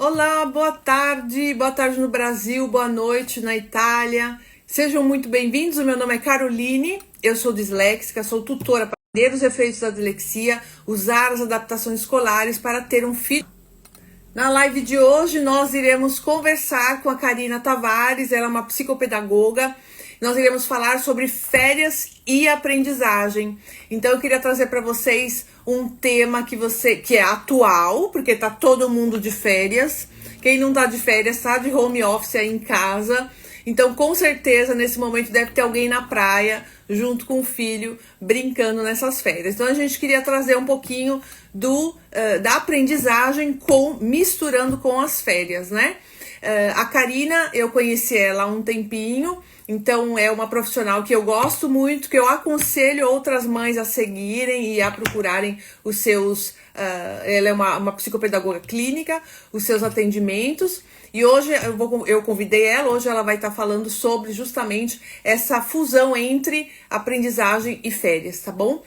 Olá, boa tarde no Brasil, boa noite na Itália. Sejam muito bem-vindos. O meu nome é Caroline, eu sou disléxica, sou tutora para entender os efeitos da dislexia, usar as adaptações escolares para ter um filho. Na live de hoje, nós iremos conversar com a Karina Tavares, ela é uma psicopedagoga. Nós iremos falar sobre férias e aprendizagem. Então, eu queria trazer para vocês um tema que é atual, porque tá todo mundo de férias. Quem não tá de férias tá de home office aí em casa. Então, com certeza, nesse momento deve ter alguém na praia, junto com o filho, brincando nessas férias. Então, a gente queria trazer um pouquinho da aprendizagem misturando com as férias, né? A Karina, eu conheci ela há um tempinho, então é uma profissional que eu gosto muito, que eu aconselho outras mães a seguirem e a procurarem os seus... ela é uma psicopedagoga clínica, os seus atendimentos. E hoje eu convidei ela, hoje ela vai estar falando sobre justamente essa fusão entre aprendizagem e férias, tá bom?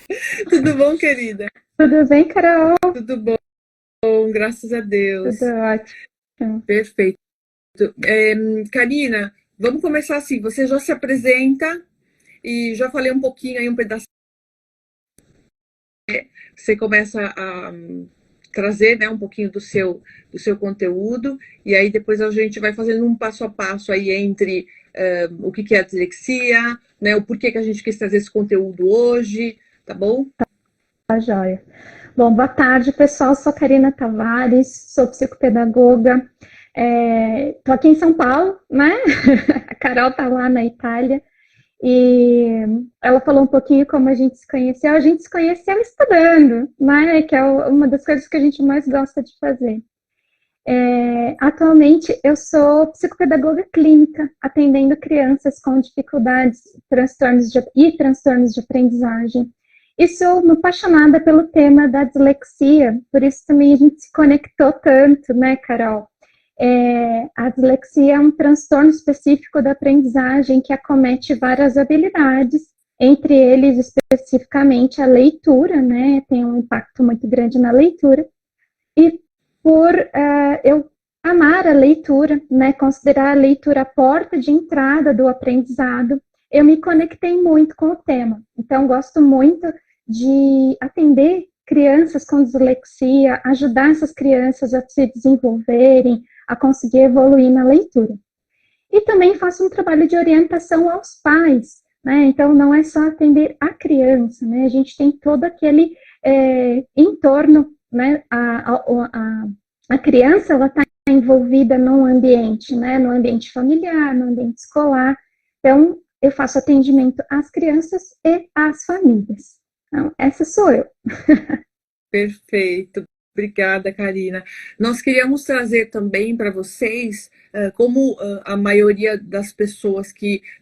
Tudo bom, querida? Tudo bem, Carol? Tudo bom, graças a Tudo Deus. ótimo. Perfeito. Karina, vamos começar assim. Você já se apresenta e já falei um pouquinho aí, um pedaço. Você começa a trazer, né, um pouquinho do seu conteúdo, e aí depois a gente vai fazendo um passo a passo aí entre o que é a dislexia, né, o porquê que a gente quis trazer esse conteúdo hoje, tá bom? Tá joia. Bom, boa tarde, pessoal. Sou Karina Tavares, sou psicopedagoga. Tô aqui em São Paulo, né? A Carol tá lá na Itália. E ela falou um pouquinho como a gente se conheceu. A gente se conheceu estudando, né? Que é uma das coisas que a gente mais gosta de fazer. Atualmente, eu sou psicopedagoga clínica, atendendo crianças com dificuldades, transtornos de aprendizagem. E sou uma apaixonada pelo tema da dislexia, por isso também a gente se conectou tanto, né, Carol? A dislexia é um transtorno específico da aprendizagem que acomete várias habilidades, entre eles especificamente a leitura, né? Tem um impacto muito grande na leitura. E por eu amar a leitura, né, considerar a leitura a porta de entrada do aprendizado, eu me conectei muito com o tema. Então, gosto muito de atender crianças com dislexia, ajudar essas crianças a se desenvolverem, a conseguir evoluir na leitura. E também faço um trabalho de orientação aos pais, né? Então, não é só atender a criança, né? A gente tem todo aquele entorno, né? A criança, ela está envolvida num ambiente, né? No ambiente familiar, no ambiente escolar. Então, eu faço atendimento às crianças e às famílias. Então, essa sou eu. Perfeito. Obrigada, Karina. Nós queríamos trazer também para vocês, como a maioria das pessoas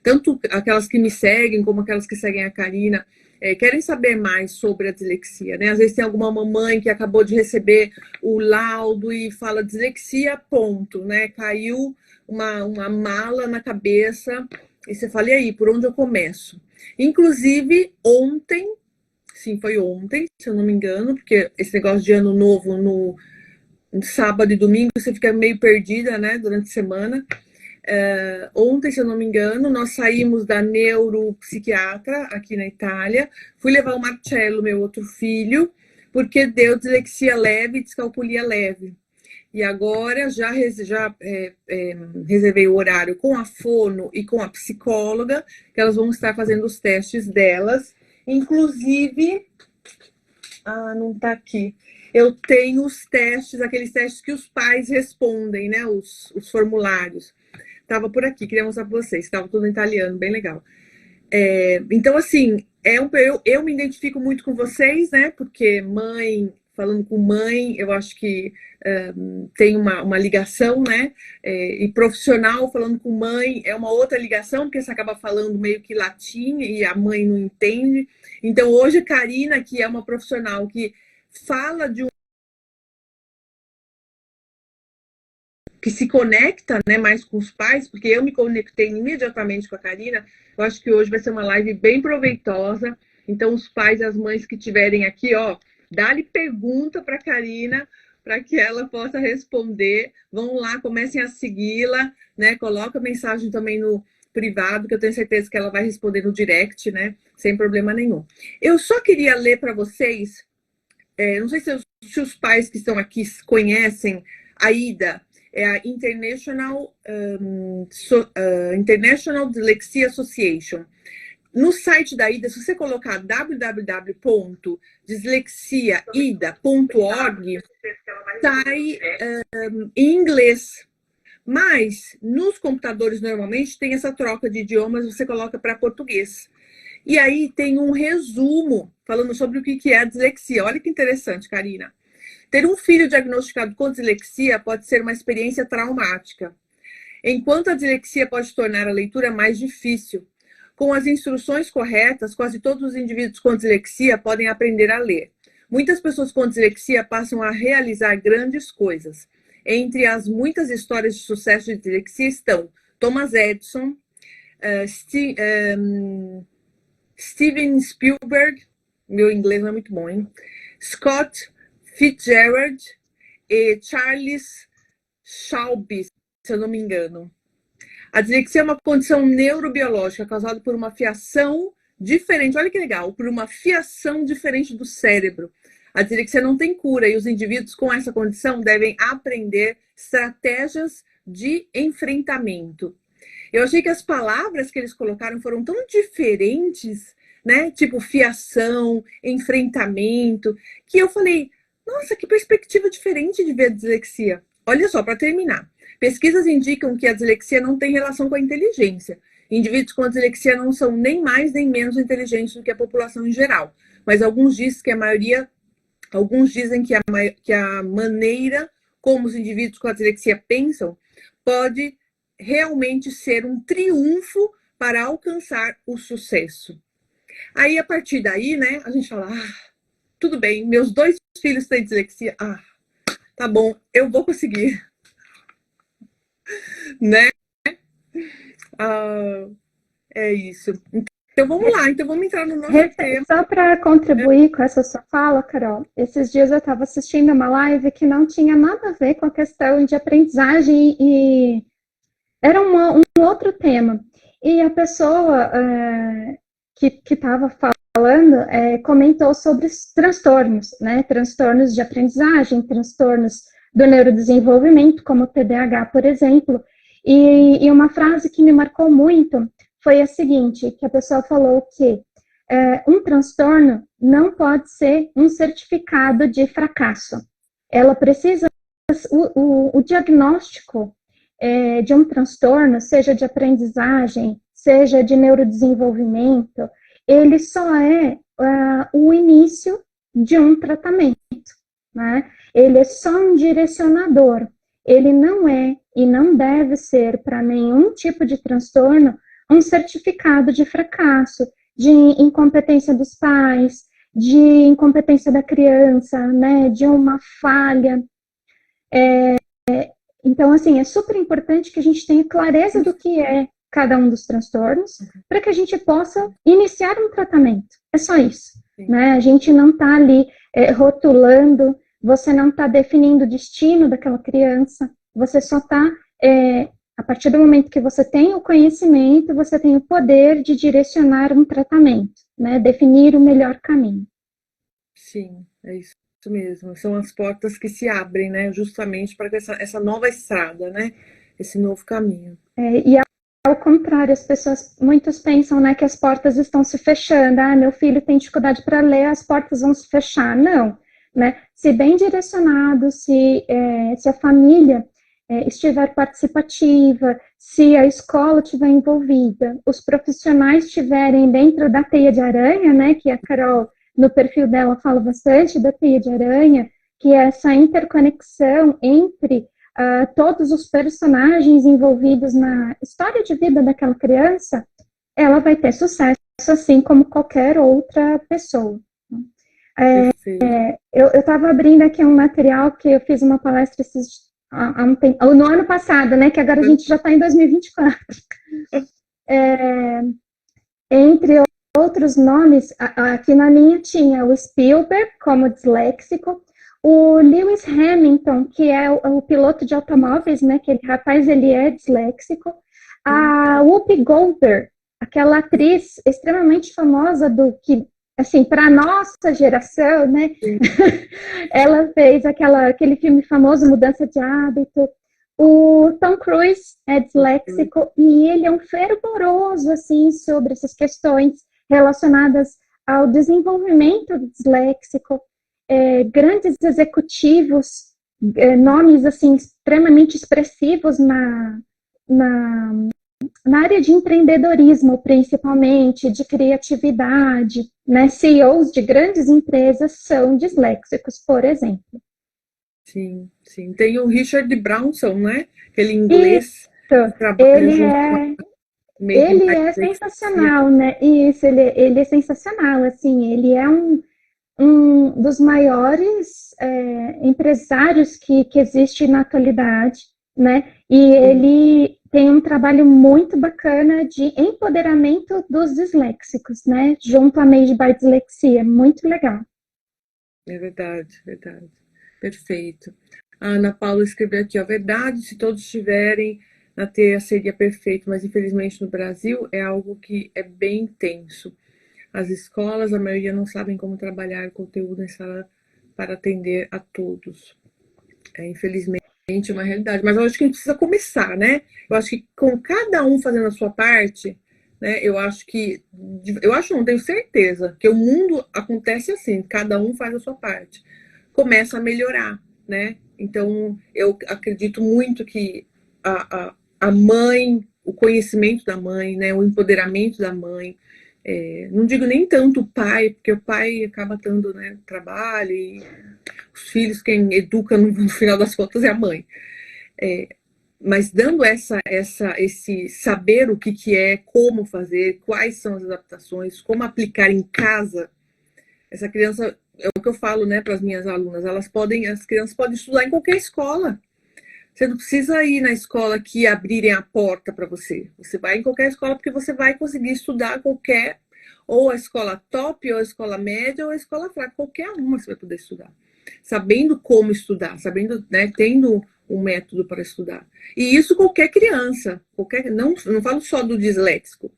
tanto aquelas que me seguem, como aquelas que seguem a Karina, querem saber mais sobre a dislexia, né? Às vezes tem alguma mamãe que acabou de receber o laudo e fala dislexia, ponto, né? Caiu uma mala na cabeça e você fala, e aí, por onde eu começo? Inclusive, ontem, sim, foi ontem, se eu não me engano, porque esse negócio de ano novo no sábado e domingo você fica meio perdida, né, durante a semana. Ontem, se eu não me engano, nós saímos da neuropsiquiatra aqui na Itália. Fui levar o Marcello, meu outro filho, porque deu dislexia leve e descalculia leve. E agora reservei o horário com a fono e com a psicóloga, que elas vão estar fazendo os testes delas. Inclusive, não tá aqui. Eu tenho os testes, aqueles testes que os pais respondem, né? Os formulários. Tava por aqui, queria mostrar para vocês. Tava tudo em italiano, bem legal. Então, assim, eu me identifico muito com vocês, né? Porque mãe, falando com mãe, eu acho que tem uma ligação, né? E profissional falando com mãe é uma outra ligação, porque você acaba falando meio que latim e a mãe não entende. Então, hoje, a Karina, que é uma profissional que fala que se conecta, né, mais com os pais, porque eu me conectei imediatamente com a Karina. Eu acho que hoje vai ser uma live bem proveitosa. Então, os pais e as mães que estiverem aqui, ó, dá-lhe pergunta para a Karina, para que ela possa responder. Vão lá, comecem a segui-la, né? Coloca mensagem também no privado, que eu tenho certeza que ela vai responder no direct, né? Sem problema nenhum. Eu só queria ler para vocês, não sei se os pais que estão aqui conhecem a IDA, é a International Dyslexia Association. No site da IDA, se você colocar www.dislexiaida.org, sai em inglês. Mas nos computadores normalmente tem essa troca de idiomas, você coloca para português. E aí tem um resumo falando sobre o que é a dislexia. Olha que interessante, Karina. Ter um filho diagnosticado com dislexia pode ser uma experiência traumática. Enquanto a dislexia pode tornar a leitura mais difícil, com as instruções corretas, quase todos os indivíduos com dislexia podem aprender a ler. Muitas pessoas com dislexia passam a realizar grandes coisas. Entre as muitas histórias de sucesso de dislexia estão Thomas Edison, Steven Spielberg, meu inglês não é muito bom, hein? Scott Fitzgerald e Charles Schaub, se eu não me engano. A dislexia é uma condição neurobiológica causada por uma fiação diferente, olha que legal, por uma fiação diferente do cérebro. A dislexia não tem cura e os indivíduos com essa condição devem aprender estratégias de enfrentamento. Eu achei que as palavras que eles colocaram foram tão diferentes, né? Tipo fiação, enfrentamento, que eu falei, nossa, que perspectiva diferente de ver a dislexia. Olha só, para terminar. Pesquisas indicam que a dislexia não tem relação com a inteligência. Indivíduos com dislexia não são nem mais nem menos inteligentes do que a população em geral. Mas alguns dizem que a maneira como os indivíduos com a dislexia pensam pode realmente ser um triunfo para alcançar o sucesso. Aí, a partir daí, né, a gente fala, tudo bem, meus 2 filhos têm dislexia, tá bom, eu vou conseguir, né? É isso. Então, vamos lá, então vamos entrar no nosso tema. Só para contribuir com essa sua fala, Carol, esses dias eu estava assistindo uma live que não tinha nada a ver com a questão de aprendizagem e era um outro tema. E a pessoa que estava falando comentou sobre os transtornos, né? Transtornos de aprendizagem, transtornos do neurodesenvolvimento, como o TDAH, por exemplo. E uma frase que me marcou muito foi a seguinte, que a pessoa falou que um transtorno não pode ser um certificado de fracasso. Ela precisa, o diagnóstico de um transtorno, seja de aprendizagem, seja de neurodesenvolvimento, ele só é o início de um tratamento, né? Ele é só um direcionador. Ele não é e não deve ser para nenhum tipo de transtorno um certificado de fracasso, de incompetência dos pais, de incompetência da criança, né? De uma falha. Então, assim, é super importante que a gente tenha clareza do que é cada um dos transtornos, para que a gente possa iniciar um tratamento. É só isso, né? A gente não está ali rotulando, você não está definindo o destino daquela criança, você só está, a partir do momento que você tem o conhecimento, você tem o poder de direcionar um tratamento, né? Definir o melhor caminho. Sim, é isso mesmo. São as portas que se abrem, né? Justamente para essa nova estrada, né? Esse novo caminho. E ao contrário, as pessoas, muitos pensam, né, que as portas estão se fechando. Meu filho tem dificuldade para ler, as portas vão se fechar. Não, né? Se bem direcionado, se a família estiver participativa, se a escola estiver envolvida, os profissionais estiverem dentro da teia de aranha, né, que a Carol, no perfil dela, fala bastante da teia de aranha, que é essa interconexão entre todos os personagens envolvidos na história de vida daquela criança, ela vai ter sucesso, assim como qualquer outra pessoa. Eu estava abrindo aqui um material que eu fiz uma palestra há um tempo, no ano passado, né, que agora a gente já está em 2024. Entre outros nomes, aqui na minha tinha o Spielberg como disléxico, O Lewis Hamilton, que é o piloto de automóveis, né? Aquele rapaz, ele é disléxico. A Whoopi Goldberg, aquela atriz extremamente famosa do que, assim, para nossa geração, né? Ela fez aquele filme famoso, Mudança de Hábito. O Tom Cruise é disléxico e ele é um fervoroso, assim, sobre essas questões relacionadas ao desenvolvimento do disléxico. Grandes executivos, nomes, assim, extremamente expressivos na área de empreendedorismo, principalmente, de criatividade, né? CEOs de grandes empresas são disléxicos, por exemplo. Sim, sim. Tem o Richard Branson, né? Aquele inglês que trabalha Ele junto com a é, Made in ele é Dyslexia. sensacional, né? Isso, ele é sensacional, assim, ele é um dos maiores empresários que existe na atualidade, né? E ele tem um trabalho muito bacana de empoderamento dos disléxicos, né? Junto à Made by Dyslexia, muito legal. É verdade, verdade. Perfeito. A Ana Paula escreveu aqui, ó, verdade, se todos estiverem na TEA seria perfeito, mas infelizmente no Brasil é algo que é bem tenso. As escolas, a maioria não sabem como trabalhar conteúdo em sala para atender a todos. Infelizmente é uma realidade, mas eu acho que a gente precisa começar, né? Eu acho que com cada um fazendo a sua parte, né? Não tenho certeza que o mundo acontece assim, cada um faz a sua parte, começa a melhorar, né? Então eu acredito muito que a mãe, o conhecimento da mãe, né? O empoderamento da mãe, não digo nem tanto o pai, porque o pai acaba dando, né, trabalho e os filhos, quem educa no final das contas é a mãe. Mas dando esse saber o que é, como fazer, quais são as adaptações, como aplicar em casa, essa criança, é o que eu falo, né, para as minhas alunas, as crianças podem estudar em qualquer escola. Você não precisa ir na escola que abrirem a porta para você. Você vai em qualquer escola porque você vai conseguir estudar qualquer, ou a escola top, ou a escola média, ou a escola fraca. Qualquer uma você vai poder estudar. Sabendo como estudar, sabendo, né, tendo um método para estudar. E isso qualquer criança, não falo só do disléxico,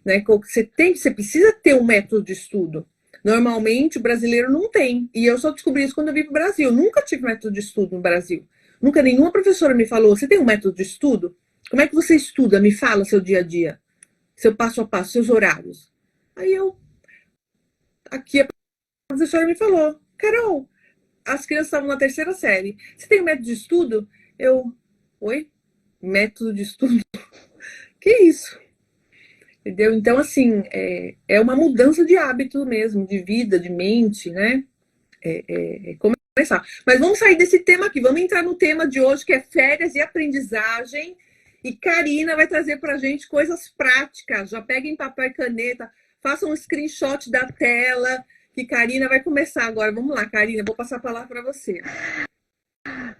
né? Você precisa ter um método de estudo. Normalmente o brasileiro não tem. E eu só descobri isso quando eu vim para o Brasil. Eu nunca tive método de estudo no Brasil. Nunca nenhuma professora me falou: você tem um método de estudo? Como é que você estuda? Me fala seu dia a dia, seu passo a passo, seus horários. Aí aqui a professora me falou: Carol, as crianças estavam na terceira série. Você tem um método de estudo? Oi? Método de estudo? Que isso? Entendeu? Então, assim, é uma mudança de hábito mesmo, de vida, de mente, né? Começar. Mas vamos sair desse tema aqui, vamos entrar no tema de hoje, que é férias e aprendizagem. E Karina vai trazer para a gente coisas práticas. Já peguem papel e caneta, façam um screenshot da tela, que Karina vai começar agora. Vamos lá, Karina, vou passar a palavra para você.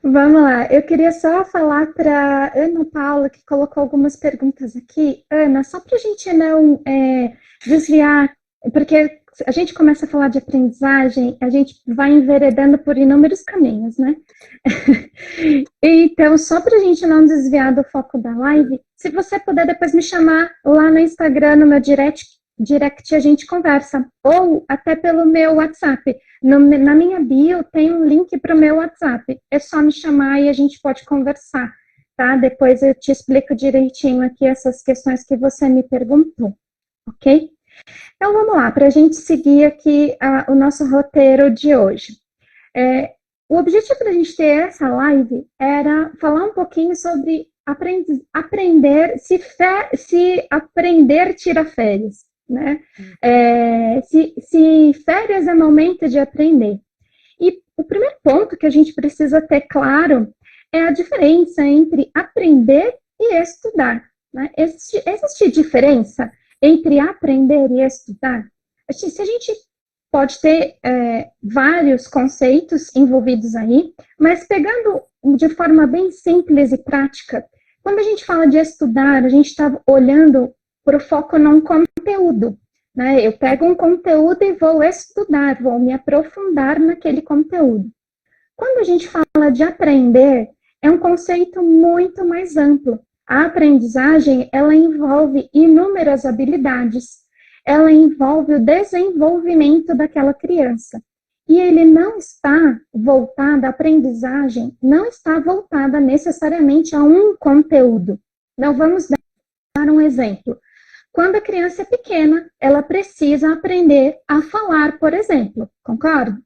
Vamos lá, eu queria só falar para Ana Paula, que colocou algumas perguntas aqui. Ana, só para a gente não desviar, porque a gente começa a falar de aprendizagem, a gente vai enveredando por inúmeros caminhos, né? Então, só para a gente não desviar do foco da live, se você puder depois me chamar lá no Instagram, no meu direct a gente conversa, ou até pelo meu WhatsApp. Na minha bio tem um link para o meu WhatsApp. É só me chamar e a gente pode conversar, tá? Depois eu te explico direitinho aqui essas questões que você me perguntou, ok? Então vamos lá, para a gente seguir aqui o nosso roteiro de hoje. O objetivo da gente ter essa live era falar um pouquinho sobre aprender, se aprender tira férias, né? Se férias é momento de aprender. E o primeiro ponto que a gente precisa ter claro é a diferença entre aprender e estudar, né? Existe diferença entre aprender e estudar? Se a gente pode ter vários conceitos envolvidos aí, mas pegando de forma bem simples e prática, quando a gente fala de estudar, a gente está olhando para o foco num conteúdo, né? Eu pego um conteúdo e vou estudar, vou me aprofundar naquele conteúdo. Quando a gente fala de aprender, é um conceito muito mais amplo. A aprendizagem, ela envolve inúmeras habilidades, ela envolve o desenvolvimento daquela criança. E ele não está voltado, a aprendizagem não está voltada necessariamente a um conteúdo. Então, vamos dar um exemplo. Quando a criança é pequena, ela precisa aprender a falar, por exemplo, concorda?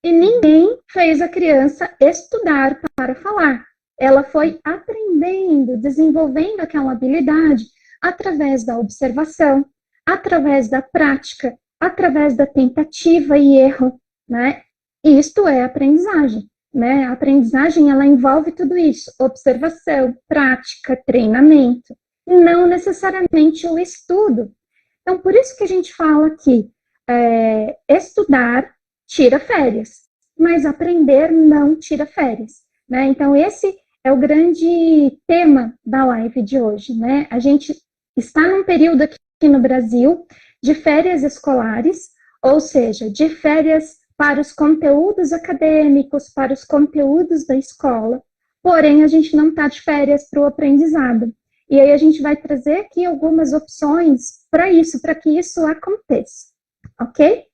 E ninguém fez a criança estudar para falar. Ela foi aprendendo, desenvolvendo aquela habilidade através da observação, através da prática, através da tentativa e erro, né? Isto é aprendizagem, né? A aprendizagem, ela envolve tudo isso: observação, prática, treinamento, não necessariamente o estudo. Então, por isso que a gente fala que estudar tira férias, mas aprender não tira férias, né? Então, esse é o grande tema da live de hoje, né? A gente está num período aqui no Brasil de férias escolares, ou seja, de férias para os conteúdos acadêmicos, para os conteúdos da escola, porém a gente não está de férias para o aprendizado. E aí a gente vai trazer aqui algumas opções para isso, para que isso aconteça, ok?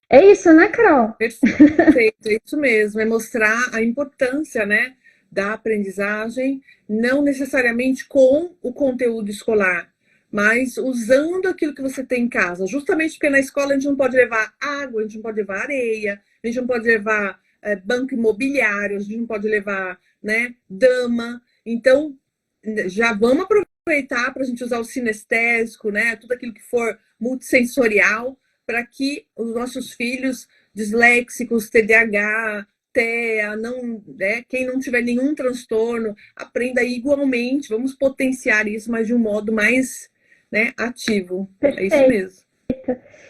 É isso, né, Carol? Perfeito, é isso mesmo, é mostrar a importância, né, da aprendizagem, não necessariamente com o conteúdo escolar, mas usando aquilo que você tem em casa, justamente porque na escola a gente não pode levar água, a gente não pode levar areia, a gente não pode levar banco imobiliário, a gente não pode levar, né, dama. Então, já vamos aproveitar para a gente usar o sinestésico, né, tudo aquilo que for multissensorial, para que os nossos filhos disléxicos, TDAH, TEA, quem não tiver nenhum transtorno, aprenda igualmente. Vamos potenciar isso, mas de um modo mais, né, ativo. Perfeito. É isso mesmo.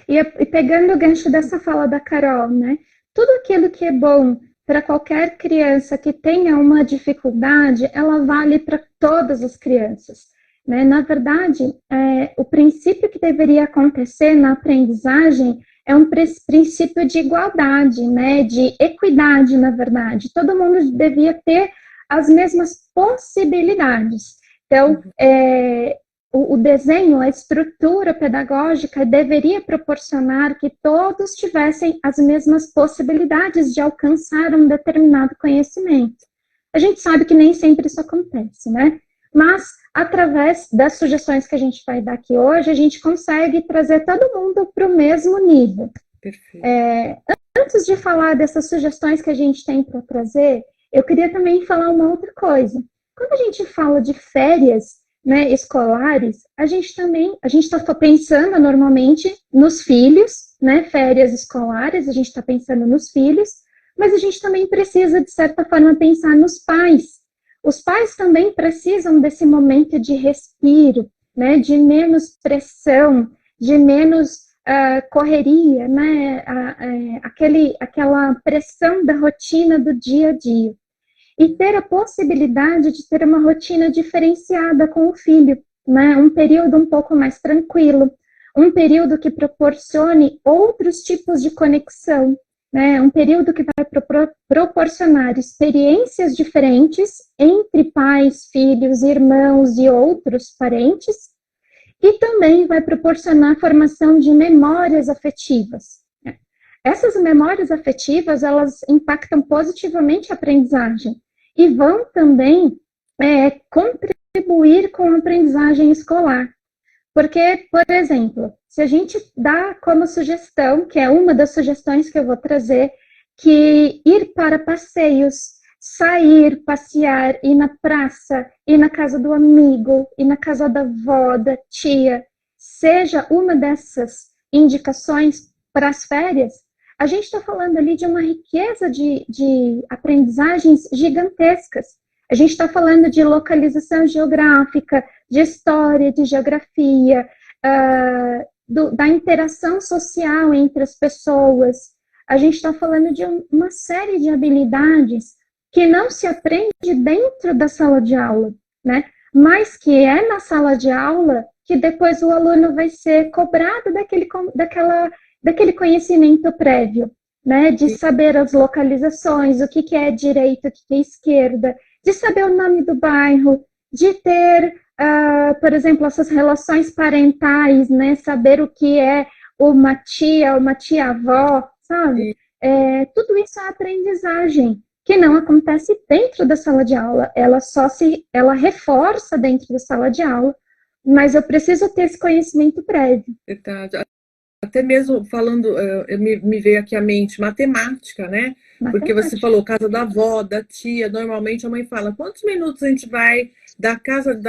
E pegando o gancho dessa fala da Carol, né? Tudo aquilo que é bom para qualquer criança que tenha uma dificuldade, ela vale para todas as crianças, né? Na verdade, o princípio que deveria acontecer na aprendizagem é um princípio de igualdade, né? De equidade, na verdade. Todo mundo devia ter as mesmas possibilidades. Então, o desenho, a estrutura pedagógica deveria proporcionar que todos tivessem as mesmas possibilidades de alcançar um determinado conhecimento. A gente sabe que nem sempre isso acontece, né? Mas, através das sugestões que a gente vai dar aqui hoje, a gente consegue trazer todo mundo para o mesmo nível. Perfeito. Antes de falar dessas sugestões que a gente tem para trazer, eu queria também falar uma outra coisa. Quando a gente fala de férias, né, escolares, a gente está pensando normalmente nos filhos, né, férias escolares, a gente está pensando nos filhos, mas a gente também precisa, de certa forma, pensar nos pais. Os pais também precisam desse momento de respiro, né, de menos pressão, de menos correria, né, aquela pressão da rotina do dia a dia. E ter a possibilidade de ter uma rotina diferenciada com o filho, né? Um período um pouco mais tranquilo, um período que proporcione outros tipos de conexão, né? Um período que vai proporcionar experiências diferentes entre pais, filhos, irmãos e outros parentes, e também vai proporcionar a formação de memórias afetivas. Essas memórias afetivas, elas impactam positivamente a aprendizagem e vão também contribuir com a aprendizagem escolar. Porque, por exemplo, se a gente dá como sugestão, que é uma das sugestões que eu vou trazer, que ir para passeios, sair, passear, ir na praça, ir na casa do amigo, ir na casa da avó, da tia, seja uma dessas indicações para as férias, a gente está falando ali de uma riqueza de aprendizagens gigantescas. A gente está falando de localização geográfica, de história, de geografia, da interação social entre as pessoas. A gente está falando de uma série de habilidades que não se aprende dentro da sala de aula, né? Mas que é na sala de aula que depois o aluno vai ser cobrado daquele conhecimento prévio. né? De saber as localizações, o que é direita, o que é esquerda, de saber o nome do bairro, de ter, por exemplo, essas relações parentais, né? Saber o que é uma tia-avó, sabe? Tudo isso é aprendizagem que não acontece dentro da sala de aula, ela reforça dentro da sala de aula, mas eu preciso ter esse conhecimento prévio. Verdade. Até mesmo falando, me veio aqui à mente matemática, né? Porque você falou casa da avó, da tia, normalmente a mãe fala, quantos minutos a gente vai da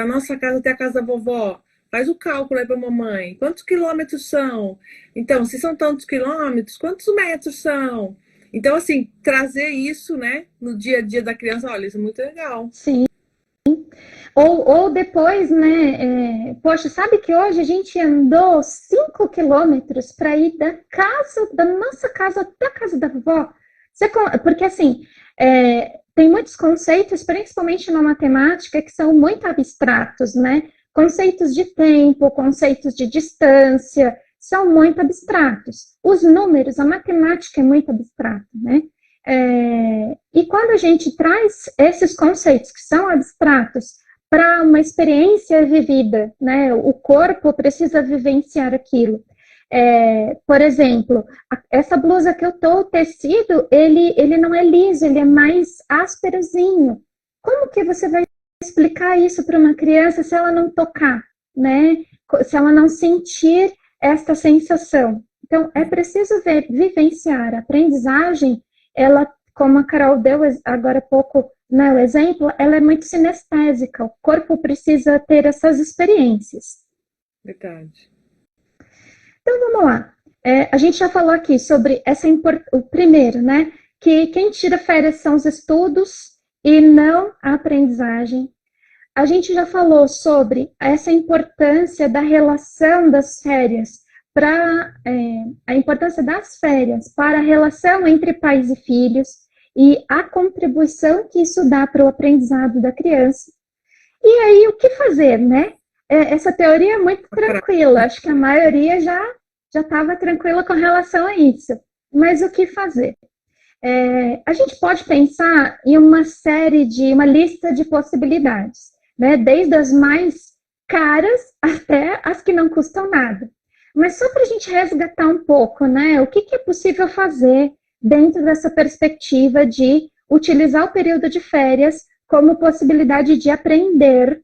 nossa casa até a casa da vovó? Faz o cálculo aí para a mamãe. Quantos quilômetros são? Então, se são tantos quilômetros, quantos metros são? Então, assim, trazer isso, né, no dia a dia da criança, olha, isso é muito legal. Sim. Ou depois, né? Poxa, sabe que hoje a gente andou 5 quilômetros para ir da nossa casa até a casa da vovó? Porque assim, tem muitos conceitos, principalmente na matemática, que são muito abstratos, né? Conceitos de tempo, conceitos de distância, são muito abstratos. Os números, a matemática é muito abstrata, né? E quando a gente traz esses conceitos que são abstratos para uma experiência vivida, né? O corpo precisa vivenciar aquilo. Por exemplo, essa blusa que eu tô, o tecido, ele não é liso, ele é mais ásperozinho. Como que você vai explicar isso para uma criança se ela não tocar, né? Se ela não sentir esta sensação? Então, é preciso vivenciar. A aprendizagem, ela, como a Carol deu agora há pouco, né, o exemplo, ela é muito sinestésica. O corpo precisa ter essas experiências. Verdade. Então, vamos lá. A gente já falou aqui sobre o primeiro, né? Que quem tira férias são os estudos e não a aprendizagem. A gente já falou sobre essa importância da relação das férias a importância das férias para a relação entre pais e filhos e a contribuição que isso dá para o aprendizado da criança. E aí, o que fazer, né? Essa teoria é muito tranquila, acho que a maioria já estava tranquila com relação a isso. Mas o que fazer? A gente pode pensar em uma lista de possibilidades, né? Desde as mais caras até as que não custam nada. Mas só para a gente resgatar um pouco, né? O que é possível fazer dentro dessa perspectiva de utilizar o período de férias como possibilidade de aprender,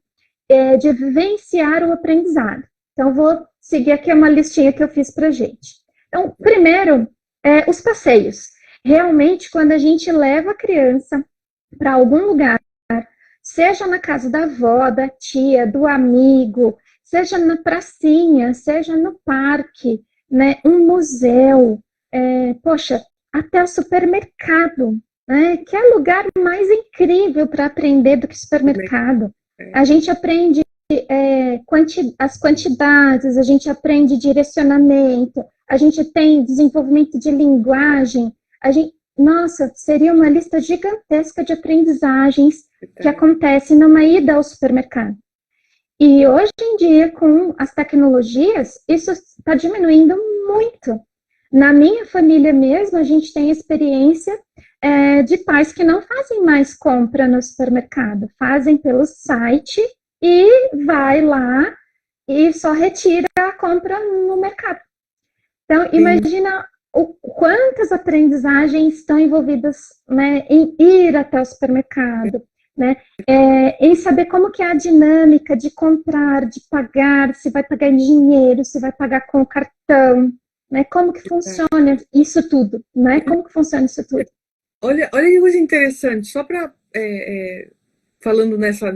de vivenciar o aprendizado. Então, vou seguir aqui uma listinha que eu fiz para a gente. Então, primeiro, os passeios. Realmente, quando a gente leva a criança para algum lugar, seja na casa da avó, da tia, do amigo, seja na pracinha, seja no parque, né, um museu, poxa, até o supermercado, né, que é o lugar mais incrível para aprender do que supermercado. A gente aprende as quantidades, a gente aprende direcionamento, a gente tem desenvolvimento de linguagem, nossa, seria uma lista gigantesca de aprendizagens que acontece numa ida ao supermercado. E hoje em dia, com as tecnologias, isso está diminuindo muito. Na minha família mesmo, a gente tem experiência de pais que não fazem mais compra no supermercado, fazem pelo site e vai lá e só retira a compra no mercado. Então, imagina quantas aprendizagens estão envolvidas, né, em ir até o supermercado, né, em saber como que é a dinâmica de comprar, de pagar, se vai pagar em dinheiro, se vai pagar com cartão, né, como que funciona isso tudo, né, como que funciona isso tudo. Olha que coisa interessante, só para, falando nessa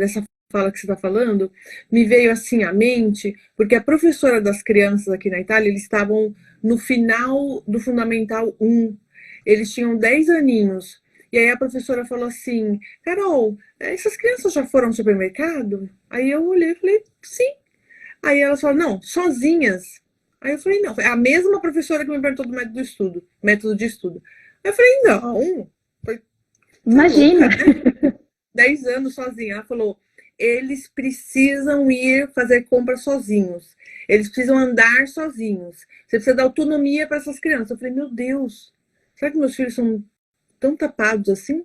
fala que você está falando, me veio assim à mente, porque a professora das crianças aqui na Itália, eles estavam no final do Fundamental 1, eles tinham 10 aninhos, e aí a professora falou assim, Carol, essas crianças já foram ao supermercado? Aí eu olhei e falei, sim. Aí elas falaram, não, sozinhas. Aí eu falei, não, é a mesma professora que me perguntou do método de estudo. Aí eu falei, não. Imagina. 10 anos sozinha. Ela falou, eles precisam ir fazer compras sozinhos. Eles precisam andar sozinhos. Você precisa dar autonomia para essas crianças. Eu falei, meu Deus, será que meus filhos são tão tapados assim?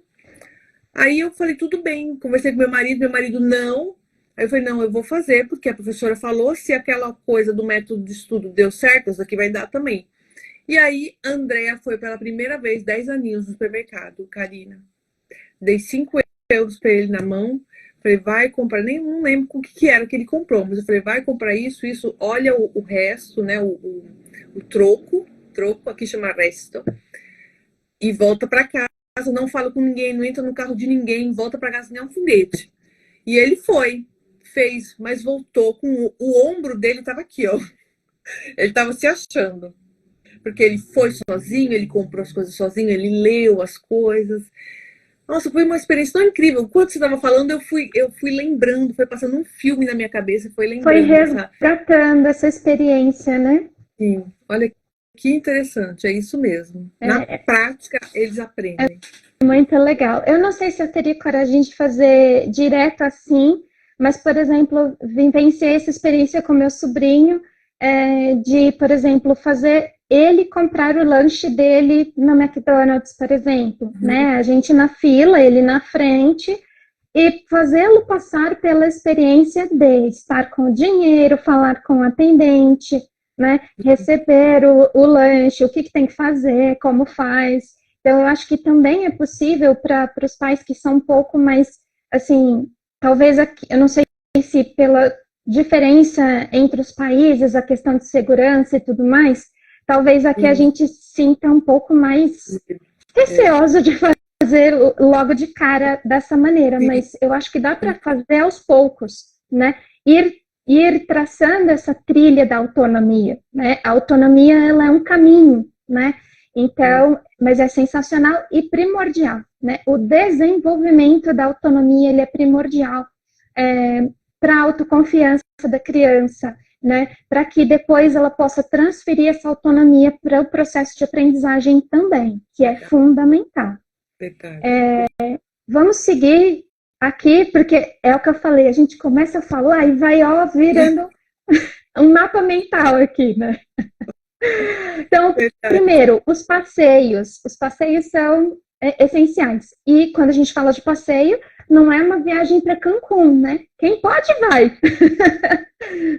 Aí eu falei, tudo bem, conversei com meu marido não. Aí eu falei, não, eu vou fazer, porque a professora falou, se aquela coisa do método de estudo deu certo, isso aqui vai dar também. E aí, a Andrea foi pela primeira vez, 10 aninhos no supermercado, Karina. Dei 5 euros para ele na mão. Falei, vai comprar, nem não lembro com o que era que ele comprou, mas eu falei, vai comprar isso, olha o resto, né? O troco, aqui chama resto, e volta para casa, não fala com ninguém, não entra no carro de ninguém, volta para casa nem um foguete. E ele foi, fez, mas voltou com o ombro dele tava aqui, ó. Ele tava se achando. Porque ele foi sozinho, ele comprou as coisas sozinho, ele leu as coisas. Nossa, foi uma experiência tão incrível. Enquanto você estava falando, eu fui lembrando, foi passando um filme na minha cabeça, foi Foi lembrando essa. resgatando essa experiência, né? Sim, olha que interessante, é isso mesmo. Na prática, eles aprendem. Muito legal. Eu não sei se eu teria coragem de fazer direto assim, mas, por exemplo, vivenciei essa experiência com meu sobrinho, de, por exemplo, fazer ele comprar o lanche dele no McDonald's, por exemplo, né? A gente na fila, ele na frente, e fazê-lo passar pela experiência de estar com o dinheiro, falar com o atendente, né? Receber o lanche, o que tem que fazer, como faz. Então, eu acho que também é possível para os pais que são um pouco mais, assim, talvez aqui, eu não sei se pela diferença entre os países, a questão de segurança e tudo mais, talvez aqui a gente sinta um pouco mais receoso de fazer logo de cara dessa maneira, mas eu acho que dá para fazer aos poucos, né? Ir traçando essa trilha da autonomia, né? A autonomia, ela é um caminho, né? Então, mas é sensacional e primordial, né? O desenvolvimento da autonomia, ele é primordial para a autoconfiança da criança, né? Para que depois ela possa transferir essa autonomia para o processo de aprendizagem também, que é fundamental. Vamos seguir aqui, porque é o que eu falei, a gente começa a falar e vai, ó, virando um mapa mental aqui, né? Então, primeiro, os passeios. Os passeios são essenciais. E quando a gente fala de passeio, não é uma viagem para Cancún, né? Quem pode, vai.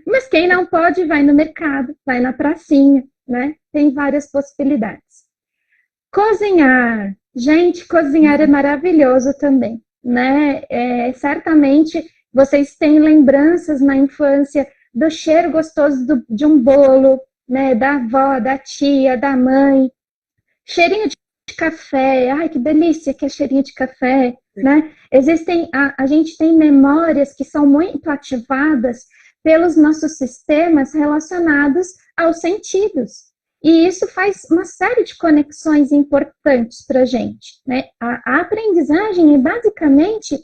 Mas quem não pode, vai no mercado, vai na pracinha, né? Tem várias possibilidades. Cozinhar. Gente, cozinhar é maravilhoso também, né? Certamente vocês têm lembranças na infância do cheiro gostoso de um bolo, né? Da avó, da tia, da mãe. Cheirinho de café. Ai, que delícia que é cheirinho de café, né? A gente tem memórias que são muito ativadas pelos nossos sistemas relacionados aos sentidos. E isso faz uma série de conexões importantes para a gente, né? A aprendizagem é basicamente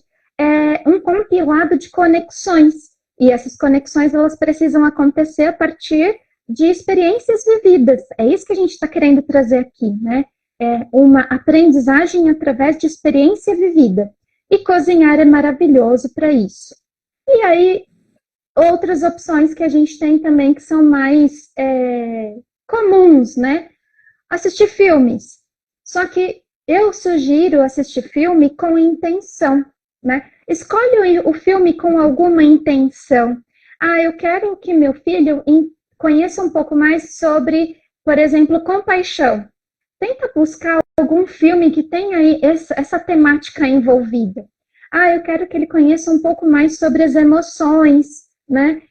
um compilado de conexões. E essas conexões, elas precisam acontecer a partir de experiências vividas. É isso que a gente está querendo trazer aqui, né? É uma aprendizagem através de experiência vivida. E cozinhar é maravilhoso para isso. E aí, outras opções que a gente tem também que são mais comuns, né? Assistir filmes. Só que eu sugiro assistir filme com intenção, né? Escolhe o filme com alguma intenção. Ah, eu quero que meu filho conheça um pouco mais sobre, por exemplo, compaixão. Tenta buscar algum filme que tenha aí essa temática envolvida. Ah, eu quero que ele conheça um pouco mais sobre as emoções, né?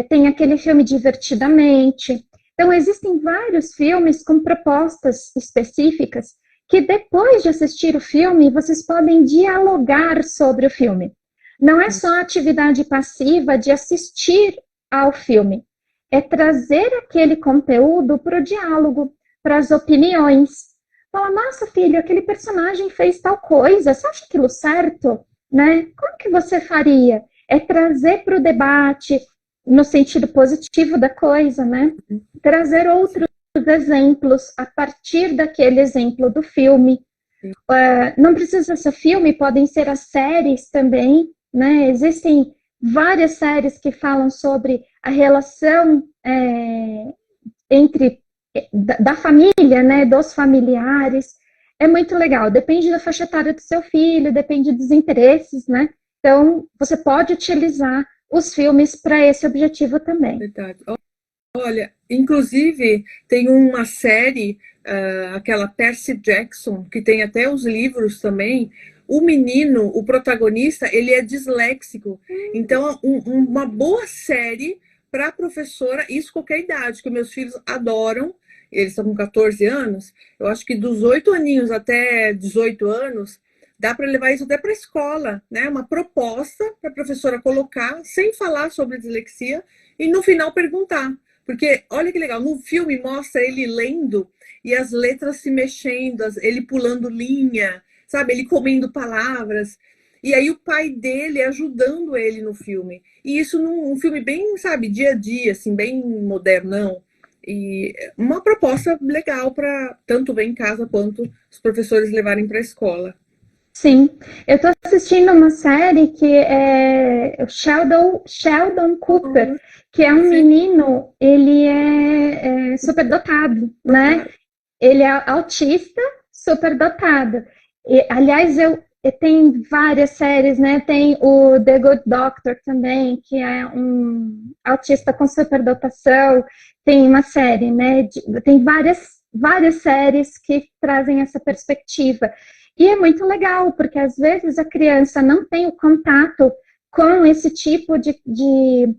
Tem aquele filme Divertidamente. Então, existem vários filmes com propostas específicas que depois de assistir o filme, vocês podem dialogar sobre o filme. Não é só a atividade passiva de assistir ao filme, é trazer aquele conteúdo para o diálogo, para as opiniões. Fala, nossa, filho, aquele personagem fez tal coisa, você acha aquilo certo? Né? Como que você faria? É trazer para o debate, no sentido positivo da coisa, né? Trazer outros exemplos a partir daquele exemplo do filme. Não precisa ser filme, podem ser as séries também, né? Existem várias séries que falam sobre a relação entre da família, né, dos familiares. É muito legal, depende da faixa etária do seu filho, depende dos interesses, né? Então, você pode utilizar os filmes para esse objetivo também. Verdade. Olha, inclusive tem uma série, aquela Percy Jackson, que tem até os livros também. O menino, o protagonista, ele é disléxico. Então, uma boa série para professora, isso qualquer idade, que meus filhos adoram. Eles estão com 14 anos. Eu acho que dos 8 aninhos até 18 anos, dá para levar isso até para a escola, né? Uma proposta para a professora colocar, sem falar sobre dislexia, e no final perguntar. Porque, olha que legal, no filme mostra ele lendo e as letras se mexendo, ele pulando linha, sabe? Ele comendo palavras. E aí o pai dele ajudando ele no filme. E isso num filme bem, sabe, dia a dia, assim, bem modernão. E uma proposta legal para tanto ver em casa quanto os professores levarem para a escola. Sim, eu estou assistindo uma série que é Sheldon Cooper, que é um menino, ele é superdotado, né? Ele é autista, superdotado. E, aliás, tem várias séries, né? Tem o The Good Doctor também, que é um autista com superdotação. Tem uma série, né? Tem várias séries que trazem essa perspectiva. E é muito legal, porque às vezes a criança não tem o contato com esse tipo de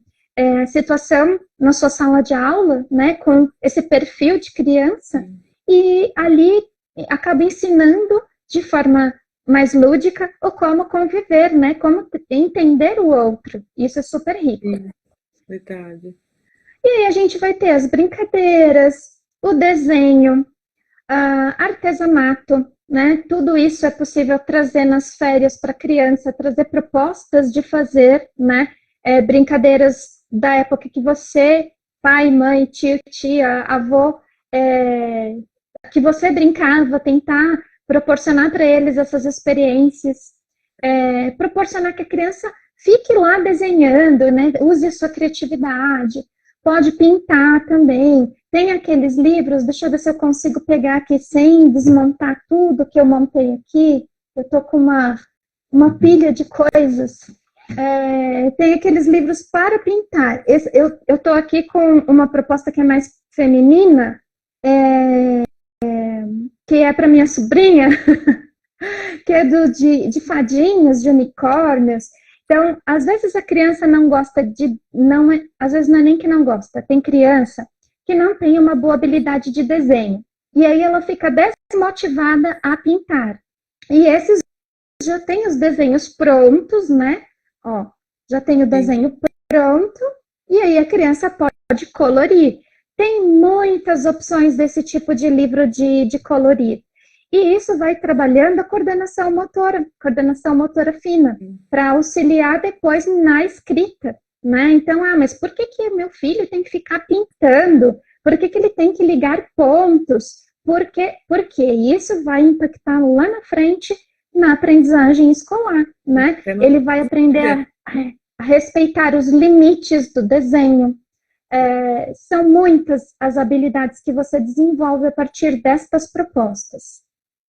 situação na sua sala de aula, né? Com esse perfil de criança. E ali acaba ensinando de forma mais lúdica ou como conviver, né? Como entender o outro. Isso é super rico. Verdade. E aí a gente vai ter as brincadeiras, o desenho, artesanato, né? Tudo isso é possível trazer nas férias para a criança, trazer propostas de fazer, né? Brincadeiras da época que você, pai, mãe, tio, tia, avô, que você brincava, tentar proporcionar para eles essas experiências, proporcionar que a criança fique lá desenhando, né? Use a sua criatividade, pode pintar também. Tem aqueles livros, deixa eu ver se eu consigo pegar aqui sem desmontar tudo que eu montei aqui. Eu estou com uma pilha de coisas. Tem aqueles livros para pintar. Eu estou aqui com uma proposta que é mais feminina, que é para minha sobrinha, que é de fadinhos, de unicórnios. Então, às vezes a criança não gosta às vezes não é nem que não gosta, tem criança que não tem uma boa habilidade de desenho. E aí ela fica desmotivada a pintar. E esses já tem os desenhos prontos, né? Ó, já tem o desenho pronto, e aí a criança pode colorir. Tem muitas opções desse tipo de livro de colorir. E isso vai trabalhando a coordenação motora fina, para auxiliar depois na escrita, né? Então, mas por que meu filho tem que ficar pintando? Por que ele tem que ligar pontos? Porque isso vai impactar lá na frente na aprendizagem escolar, né? Ele vai aprender a respeitar os limites do desenho. São muitas as habilidades que você desenvolve a partir destas propostas.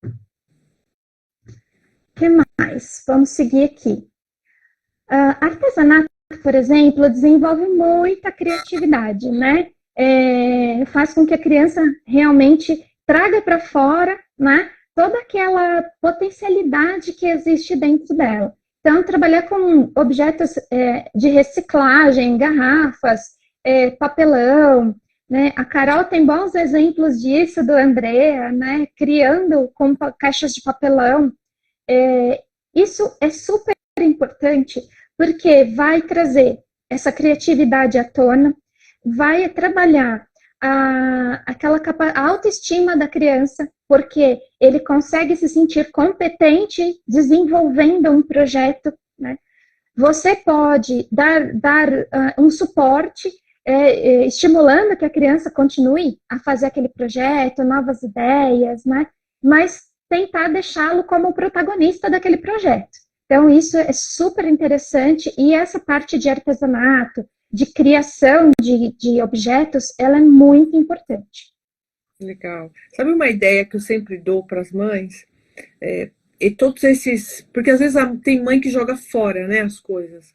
O que mais? Vamos seguir aqui. Artesanato, por exemplo, desenvolve muita criatividade, né? Faz com que a criança realmente traga para fora, né, toda aquela potencialidade que existe dentro dela. Então, trabalhar com objetos de reciclagem, garrafas, papelão, né? A Carol tem bons exemplos disso, do Andrea, né? Criando com caixas de papelão. Isso é super importante, porque vai trazer essa criatividade à tona, vai trabalhar aquela autoestima da criança, porque ele consegue se sentir competente desenvolvendo um projeto, né? Você pode dar um suporte, estimulando que a criança continue a fazer aquele projeto, novas ideias, né? Mas tentar deixá-lo como protagonista daquele projeto. Então, isso é super interessante, e essa parte de artesanato, de criação de objetos, ela é muito importante. Legal. Sabe uma ideia que eu sempre dou para as mães? E todos esses. Porque às vezes tem mãe que joga fora, né, as coisas.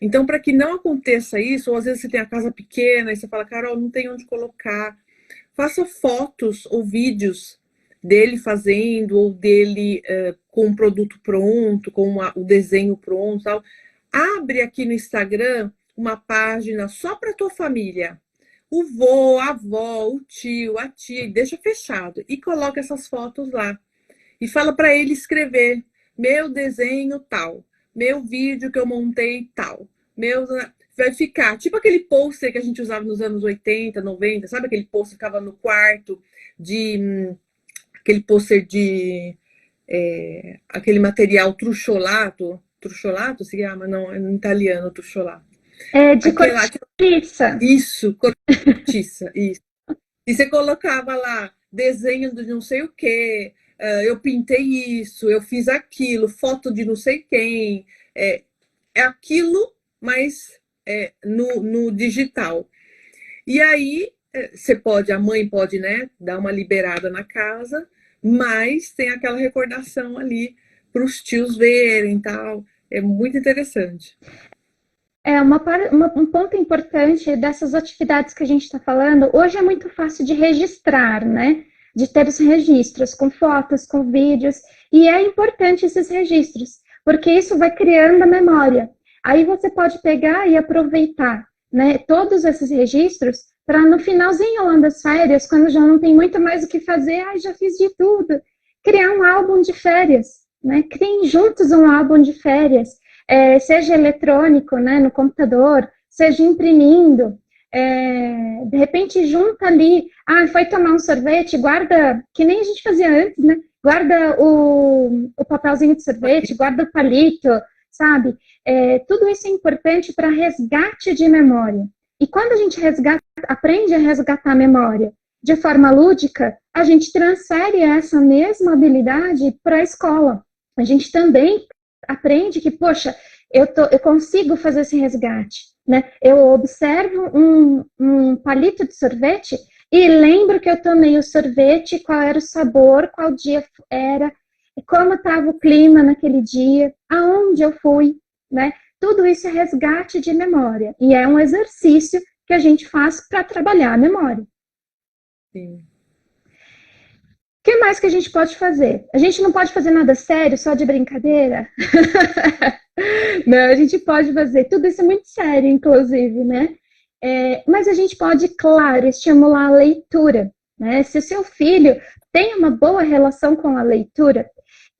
Então, para que não aconteça isso, ou às vezes você tem a casa pequena e você fala, Carol, não tem onde colocar. Faça fotos ou vídeos dele fazendo, ou dele com o produto pronto, com o desenho pronto, tal. Abre aqui no Instagram uma página só para tua família. O vô, a avó, o tio, a tia, e deixa fechado. E coloca essas fotos lá. E fala para ele escrever: meu desenho tal, meu vídeo que eu montei tal, meu. Vai ficar tipo aquele pôster que a gente usava nos anos 80, 90, sabe aquele pôster que ficava no quarto, de aquele pôster de aquele material trucholato, trucholato se chama, não, é no italiano trucholato. É de Aquela, cortiça. isso, cortiça, isso. E você colocava lá desenho de não sei o quê, eu pintei isso, eu fiz aquilo, foto de não sei quem. É aquilo, mas no digital. E aí você pode, a mãe pode, né, dar uma liberada na casa, mas tem aquela recordação ali para os tios verem e tal. É muito interessante. Um ponto importante dessas atividades que a gente está falando, hoje é muito fácil de registrar, né? De ter os registros com fotos, com vídeos, e é importante esses registros, porque isso vai criando a memória. Aí você pode pegar e aproveitar, né, todos esses registros para no finalzinho lá das férias, quando já não tem muito mais o que fazer, já fiz de tudo, criar um álbum de férias, né? Criem juntos um álbum de férias. Seja eletrônico, né, no computador, seja imprimindo, de repente junta ali, foi tomar um sorvete, guarda, que nem a gente fazia antes, né, guarda o papelzinho de sorvete, guarda o palito, sabe, tudo isso é importante para resgate de memória, e quando a gente aprende a resgatar a memória de forma lúdica, a gente transfere essa mesma habilidade para a escola, a gente também aprende que, poxa, eu consigo fazer esse resgate, né? Eu observo um palito de sorvete e lembro que eu tomei o sorvete, qual era o sabor, qual dia era, como estava o clima naquele dia, aonde eu fui, né? Tudo isso é resgate de memória e é um exercício que a gente faz para trabalhar a memória. Sim. O que mais que a gente pode fazer? A gente não pode fazer nada sério, só de brincadeira? Não, a gente pode fazer. Tudo isso é muito sério, inclusive, né? Mas a gente pode, claro, estimular a leitura. Né? Se o seu filho tem uma boa relação com a leitura,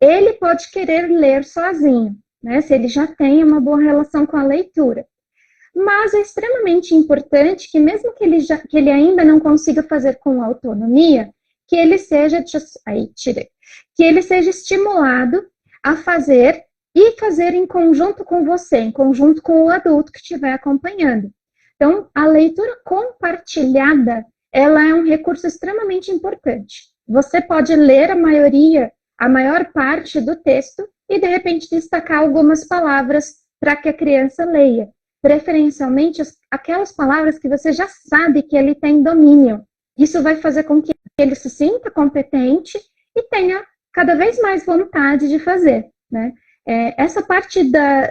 ele pode querer ler sozinho, né? Se ele já tem uma boa relação com a leitura. Mas é extremamente importante que, mesmo que ele ainda não consiga fazer com autonomia, que ele seja estimulado a fazer e fazer em conjunto com você, em conjunto com o adulto que estiver acompanhando. Então, a leitura compartilhada, ela é um recurso extremamente importante. Você pode ler a maior parte do texto e, de repente, destacar algumas palavras para que a criança leia. Preferencialmente, aquelas palavras que você já sabe que ele tem domínio. Isso vai fazer com que ele se sinta competente e tenha cada vez mais vontade de fazer, né? Essa parte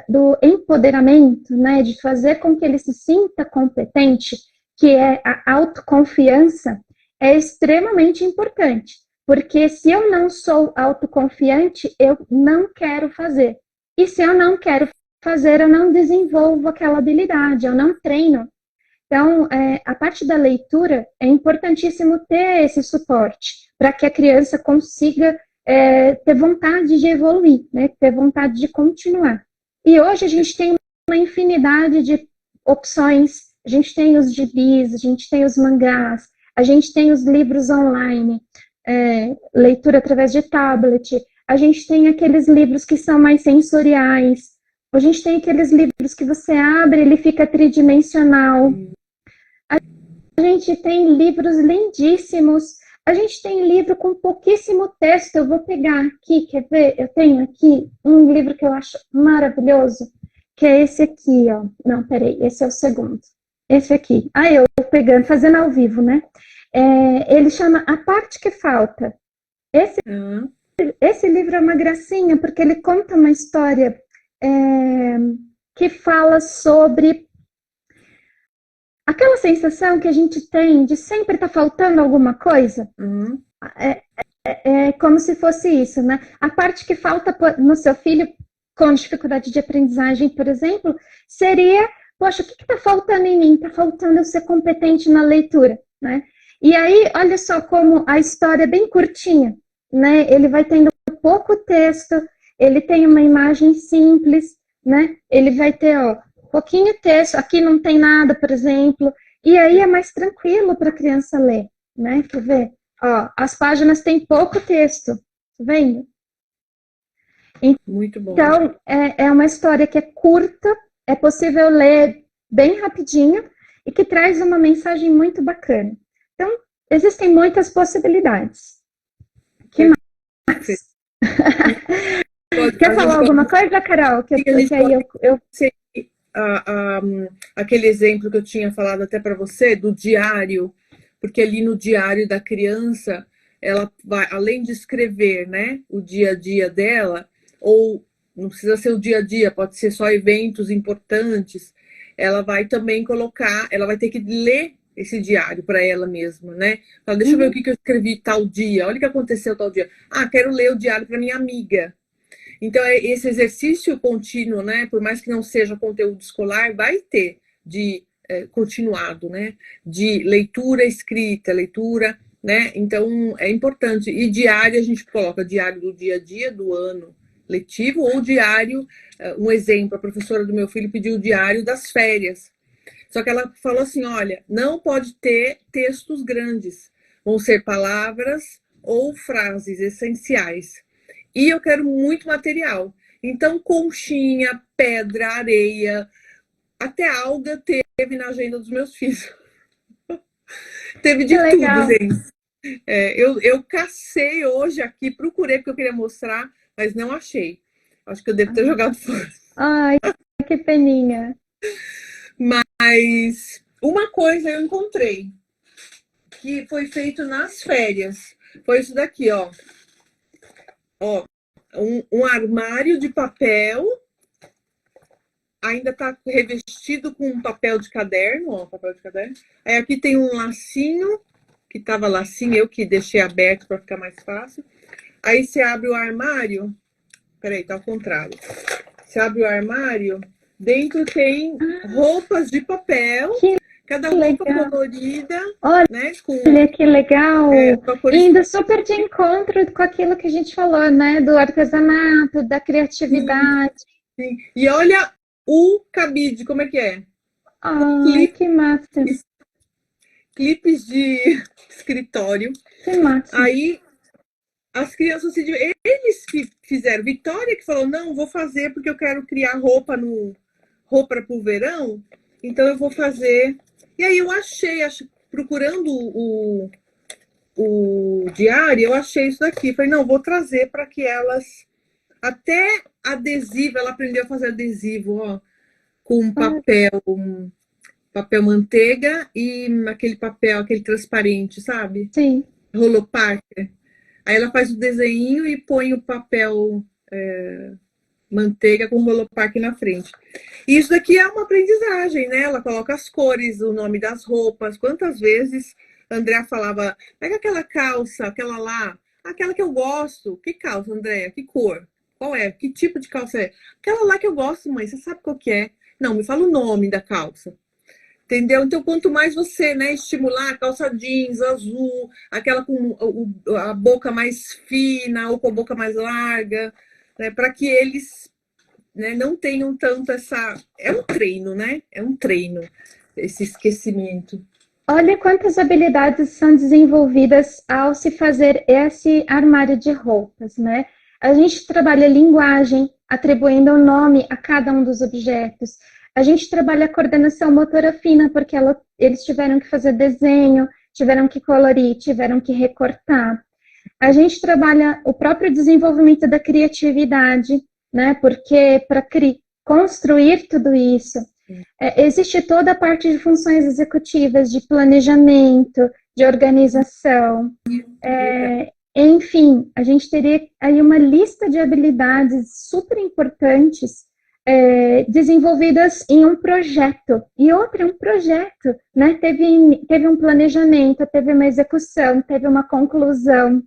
do empoderamento, né, de fazer com que ele se sinta competente, que é a autoconfiança, é extremamente importante, porque se eu não sou autoconfiante, eu não quero fazer. E se eu não quero fazer, eu não desenvolvo aquela habilidade, eu não treino. Então, a parte da leitura é importantíssimo ter esse suporte para que a criança consiga ter vontade de evoluir, né? Ter vontade de continuar. E hoje a gente tem uma infinidade de opções, a gente tem os gibis, a gente tem os mangás, a gente tem os livros online, leitura através de tablet, a gente tem aqueles livros que são mais sensoriais, a gente tem aqueles livros que você abre, ele fica tridimensional. A gente tem livros lindíssimos. A gente tem livro com pouquíssimo texto. Eu vou pegar aqui, quer ver? Eu tenho aqui um livro que eu acho maravilhoso, que é esse aqui, ó. Não, peraí, esse é o segundo. Esse aqui. Eu pegando, fazendo ao vivo, né? Ele chama A Parte que Falta. Uhum. Esse livro é uma gracinha, porque ele conta uma história que fala sobre aquela sensação que a gente tem de sempre estar faltando alguma coisa. Uhum. É como se fosse isso, né? A parte que falta no seu filho com dificuldade de aprendizagem, por exemplo, seria, poxa, o que está faltando em mim? Está faltando eu ser competente na leitura, né? E aí, olha só como a história é bem curtinha, né? Ele vai tendo pouco texto, ele tem uma imagem simples, né? Ele vai ter, ó, pouquinho texto, aqui não tem nada, por exemplo, e aí é mais tranquilo para a criança ler, né? Quer ver? Ó, as páginas têm pouco texto, tá vendo? Muito bom. Então, é uma história que é curta, é possível ler bem rapidinho e que traz uma mensagem muito bacana. Então, existem muitas possibilidades. Que mais? Quer falar alguma coisa, Carol? Que aí eu... Aquele exemplo que eu tinha falado até para você, do diário, porque ali no diário da criança, ela vai, além de escrever, né, o dia a dia dela, ou não precisa ser o dia a dia, pode ser só eventos importantes, ela vai também colocar, ela vai ter que ler esse diário para ela mesma, né? Fala, deixa eu ver o que eu escrevi tal dia, olha o que aconteceu tal dia. Ah, quero ler o diário para minha amiga. Então, esse exercício contínuo, né, por mais que não seja conteúdo escolar, vai ter de continuado, né, de leitura escrita, leitura, né, então é importante. E diário, a gente coloca diário do dia a dia, do ano letivo, ou diário, um exemplo, a professora do meu filho pediu o diário das férias. Só que ela falou assim, olha, não pode ter textos grandes, vão ser palavras ou frases essenciais. E eu quero muito material. Então, conchinha, pedra, areia, até alga teve na agenda dos meus filhos. Teve de tudo, gente. Eu cacei hoje aqui, procurei porque eu queria mostrar, mas não achei. Acho que eu devo ter jogado fora. Ai, que peninha. Mas uma coisa eu encontrei, que foi feito nas férias. Foi isso daqui, ó. Ó, um armário de papel, ainda tá revestido com um papel de caderno, ó, papel de caderno. Aí aqui tem um lacinho, que tava lacinho, eu que deixei aberto para ficar mais fácil. Aí você abre o armário, peraí, tá ao contrário. Você abre o armário, dentro tem roupas de papel, cada roupa colorida, olha, né? Olha que legal! Indo super de encontro com aquilo que a gente falou, né? Do artesanato, da criatividade. Sim. E olha o cabide, como é que é? Ai, que massa! Clipes de escritório. Que massa! Aí as crianças se divertem. Eles fizeram. Vitória que falou, não, vou fazer porque eu quero criar roupa para o verão, então eu vou fazer. E aí eu achei procurando o diário, eu achei isso daqui. Falei, não, vou trazer para que elas. Até adesivo, ela aprendeu a fazer adesivo, ó, com papel manteiga e aquele papel, aquele transparente, sabe? Sim. Rolo Parker. Aí ela faz o desenho e põe o papel manteiga com rolo Parker na frente. E isso daqui é uma aprendizagem, né? Ela coloca as cores, o nome das roupas. Quantas vezes a Andréa falava, pega aquela calça, aquela lá, aquela que eu gosto. Que calça, Andréa? Que cor? Qual é? Que tipo de calça é? Aquela lá que eu gosto, mãe. Você sabe qual que é? Não, me fala o nome da calça. Entendeu? Então, quanto mais você, né, estimular a calça jeans azul, aquela com a boca mais fina ou com a boca mais larga, né, para que eles, né, não tenham tanto essa. É um treino, né? É um treino, esse esquecimento. Olha quantas habilidades são desenvolvidas ao se fazer esse armário de roupas, né? A gente trabalha linguagem, atribuindo um nome a cada um dos objetos. A gente trabalha a coordenação motora fina, porque eles tiveram que fazer desenho, tiveram que colorir, tiveram que recortar. A gente trabalha o próprio desenvolvimento da criatividade, né? Porque para construir tudo isso, existe toda a parte de funções executivas, de planejamento, de organização. Enfim, a gente teria aí uma lista de habilidades super importantes desenvolvidas em um projeto. E outro é um projeto, né? Teve um planejamento, teve uma execução, teve uma conclusão,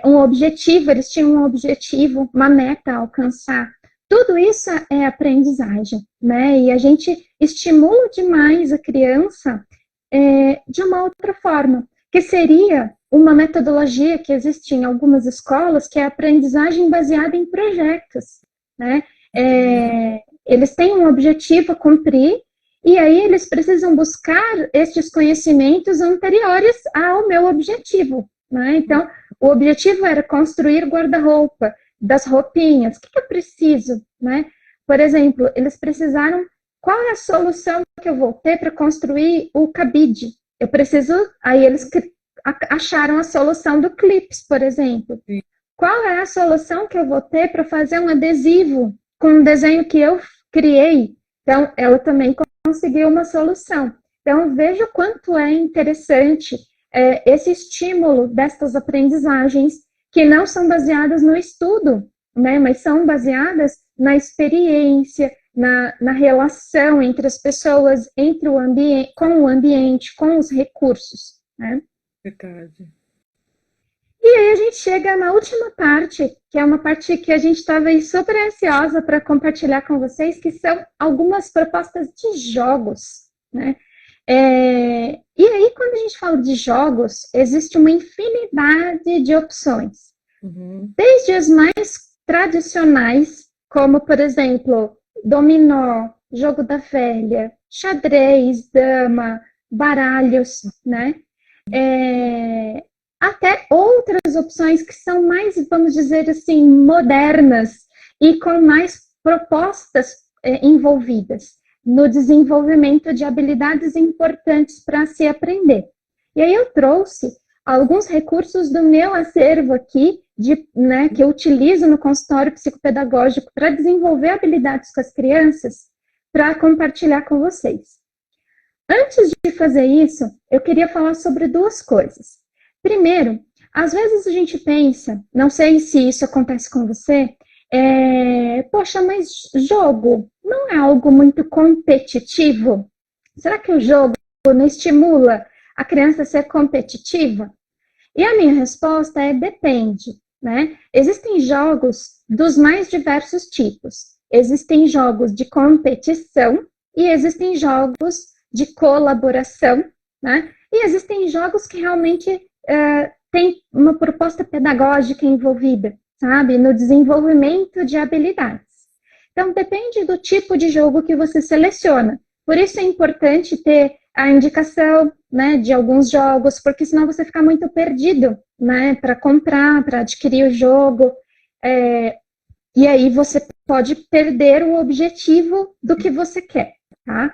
um objetivo, eles tinham um objetivo, uma meta a alcançar. Tudo isso é aprendizagem, né? E a gente estimula demais a criança de uma outra forma, que seria uma metodologia que existe em algumas escolas, que é a aprendizagem baseada em projetos, né? Eles têm um objetivo a cumprir, e aí eles precisam buscar estes conhecimentos anteriores ao meu objetivo, né? Então, o objetivo era construir guarda-roupa, das roupinhas. O que eu preciso, né? Por exemplo, eles precisaram, qual é a solução que eu vou ter para construir o cabide? Eu preciso, aí eles acharam a solução do clips, por exemplo. Sim. Qual é a solução que eu vou ter para fazer um adesivo com um desenho que eu criei? Então, ela também conseguiu uma solução. Então, veja o quanto é interessante esse estímulo destas aprendizagens que não são baseadas no estudo, né, mas são baseadas na experiência, na relação entre as pessoas, entre o ambiente, com os recursos, né? Verdade. E aí a gente chega na última parte, que é uma parte que a gente estava aí super ansiosa para compartilhar com vocês, que são algumas propostas de jogos, né? E aí, quando a gente fala de jogos, existe uma infinidade de opções. Uhum. Desde as mais tradicionais, como, por exemplo, dominó, jogo da velha, xadrez, dama, baralhos, né? Até outras opções que são mais, vamos dizer assim, modernas e com mais propostas envolvidas no desenvolvimento de habilidades importantes para se aprender. E aí eu trouxe alguns recursos do meu acervo aqui, que eu utilizo no consultório psicopedagógico para desenvolver habilidades com as crianças, para compartilhar com vocês. Antes de fazer isso, eu queria falar sobre duas coisas. Primeiro, às vezes a gente pensa, não sei se isso acontece com você, poxa, mas jogo não é algo muito competitivo? Será que o jogo não estimula a criança a ser competitiva? E a minha resposta é depende, né? Existem jogos dos mais diversos tipos. Existem jogos de competição e existem jogos de colaboração, né? E existem jogos que realmente têm uma proposta pedagógica envolvida, sabe? No desenvolvimento de habilidades. Então, depende do tipo de jogo que você seleciona. Por isso é importante ter a indicação, né, de alguns jogos, porque senão você fica muito perdido, né, para comprar, para adquirir o jogo, e aí você pode perder o objetivo do que você quer, tá?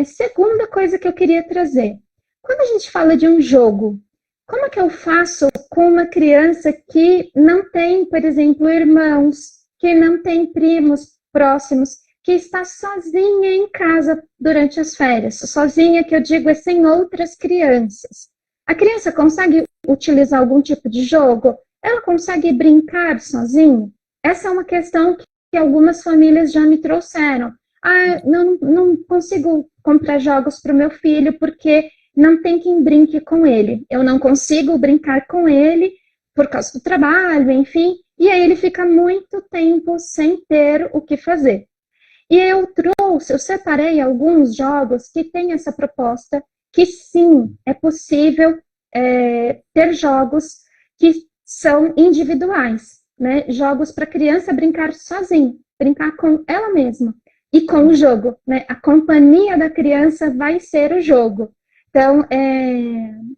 Segunda coisa que eu queria trazer. Quando a gente fala de um jogo, como é que eu faço com uma criança que não tem, por exemplo, irmãos, que não tem primos próximos, que está sozinha em casa durante as férias? Sozinha, que eu digo, sem outras crianças. A criança consegue utilizar algum tipo de jogo? Ela consegue brincar sozinha? Essa é uma questão que algumas famílias já me trouxeram. Não consigo comprar jogos para o meu filho porque não tem quem brinque com ele. Eu não consigo brincar com ele por causa do trabalho, enfim. E aí ele fica muito tempo sem ter o que fazer. E eu separei alguns jogos que têm essa proposta, que sim, é possível ter jogos que são individuais, né? Jogos para criança brincar sozinha, brincar com ela mesma. E com o jogo, né? A companhia da criança vai ser o jogo. Então,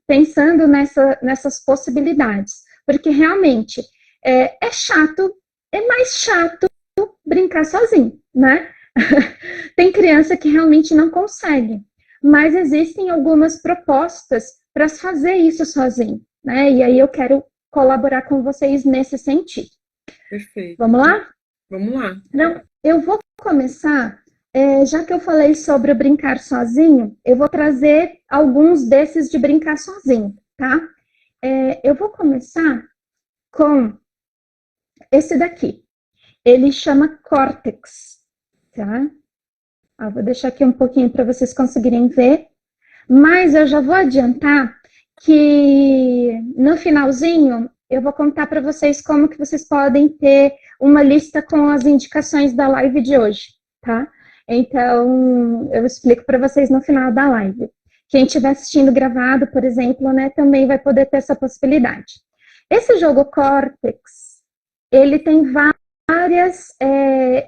pensando nessas possibilidades, porque realmente é mais chato brincar sozinho, né? Tem criança que realmente não consegue, mas existem algumas propostas para fazer isso sozinho, né? E aí eu quero colaborar com vocês nesse sentido. Perfeito. Vamos lá? Vamos lá. Então, eu vou começar Já que eu falei sobre o brincar sozinho, eu vou trazer alguns desses de brincar sozinho, tá? Eu vou começar com esse daqui. Ele chama Cortex, tá? Vou deixar aqui um pouquinho para vocês conseguirem ver. Mas eu já vou adiantar que no finalzinho eu vou contar para vocês como que vocês podem ter uma lista com as indicações da live de hoje, tá? Então, eu explico para vocês no final da live. Quem estiver assistindo gravado, por exemplo, né, também vai poder ter essa possibilidade. Esse jogo Cortex, ele tem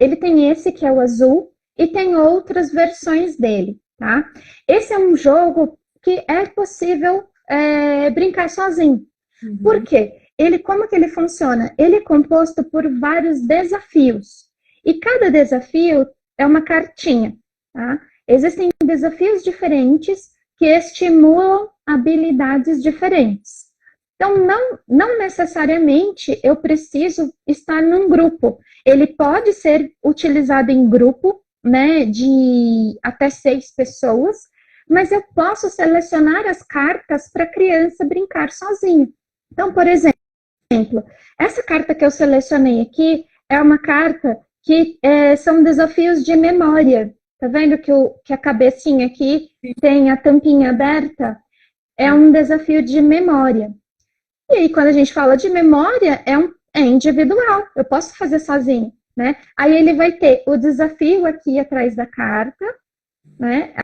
ele tem esse que é o azul e tem outras versões dele, tá? Esse é um jogo que é possível brincar sozinho. Uhum. Por quê? Como que ele funciona? Ele é composto por vários desafios. E cada desafio é uma cartinha, tá? Existem desafios diferentes que estimulam habilidades diferentes. Então, não necessariamente eu preciso estar num grupo. Ele pode ser utilizado em grupo, né, de até 6 pessoas, mas eu posso selecionar as cartas para a criança brincar sozinho. Então, por exemplo, essa carta que eu selecionei aqui é uma carta que são desafios de memória. Tá vendo que a cabecinha aqui tem a tampinha aberta? É um desafio de memória. E aí, quando a gente fala de memória, é individual. Eu posso fazer sozinho, né? Aí ele vai ter o desafio aqui atrás da carta, né?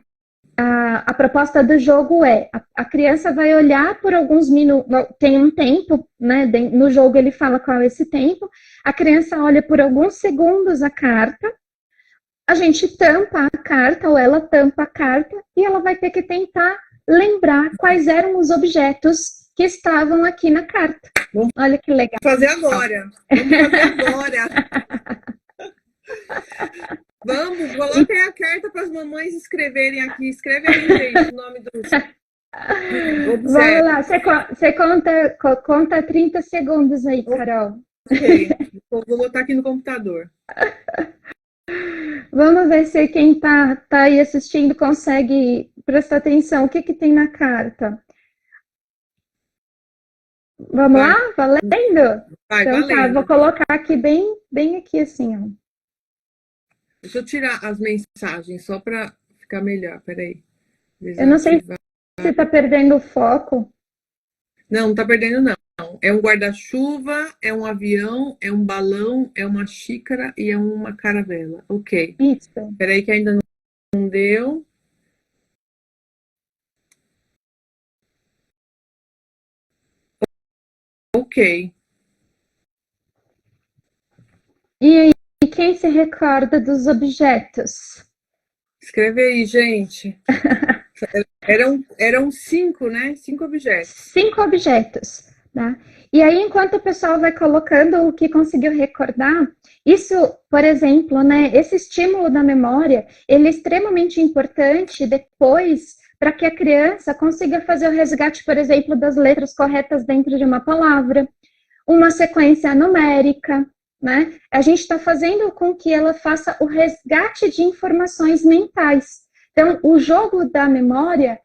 A proposta do jogo é, a criança vai olhar por alguns minutos, tem um tempo, né? No jogo ele fala qual é esse tempo, a criança olha por alguns segundos a carta, a gente tampa a carta, ou ela tampa a carta, e ela vai ter que tentar lembrar quais eram os objetos que estavam aqui na carta. Olha que legal. Vamos fazer agora. Vamos, coloquem a carta para as mamães escreverem aqui. Escreve aí, gente, o nome dos objetos. Vamos lá, você conta 30 segundos aí, Carol. Ok, vou botar aqui no computador. Vamos ver se quem tá aí assistindo consegue prestar atenção. O que tem na carta? Vamos lá? Valendo? Vai, então valendo. Tá, vou colocar aqui bem aqui assim, ó. Deixa eu tirar as mensagens só para ficar melhor, peraí. Eu não sei se você tá perdendo o foco. Não tá perdendo não. É um guarda-chuva, é um avião, é um balão, é uma xícara e é uma caravela. Ok. Isso. Peraí que ainda não deu. Ok. E aí, quem se recorda dos objetos? Escreve aí, gente. Eram 5, né? 5 objetos. 5 objetos, tá? E aí, enquanto o pessoal vai colocando o que conseguiu recordar, isso, por exemplo, né, esse estímulo da memória, ele é extremamente importante depois para que a criança consiga fazer o resgate, por exemplo, das letras corretas dentro de uma palavra, uma sequência numérica, né? A gente está fazendo com que ela faça o resgate de informações mentais. Então, o jogo da memória,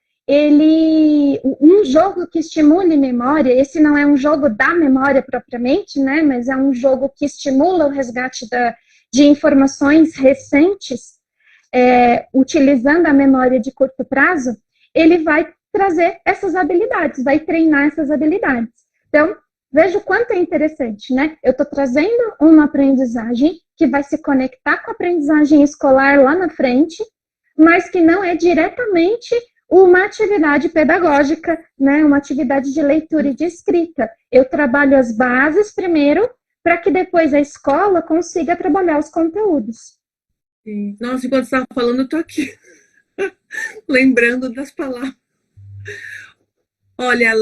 um jogo que estimule memória, esse não é um jogo da memória propriamente, né? Mas é um jogo que estimula o resgate de informações recentes, utilizando a memória de curto prazo, ele vai trazer essas habilidades, vai treinar essas habilidades. Então, veja o quanto é interessante, né? Eu estou trazendo uma aprendizagem que vai se conectar com a aprendizagem escolar lá na frente, mas que não é diretamente uma atividade pedagógica, né? Uma atividade de leitura e de escrita. Eu trabalho as bases primeiro, para que depois a escola consiga trabalhar os conteúdos. Sim. Nossa, enquanto você estava falando, eu estou aqui lembrando das palavras. Olha, a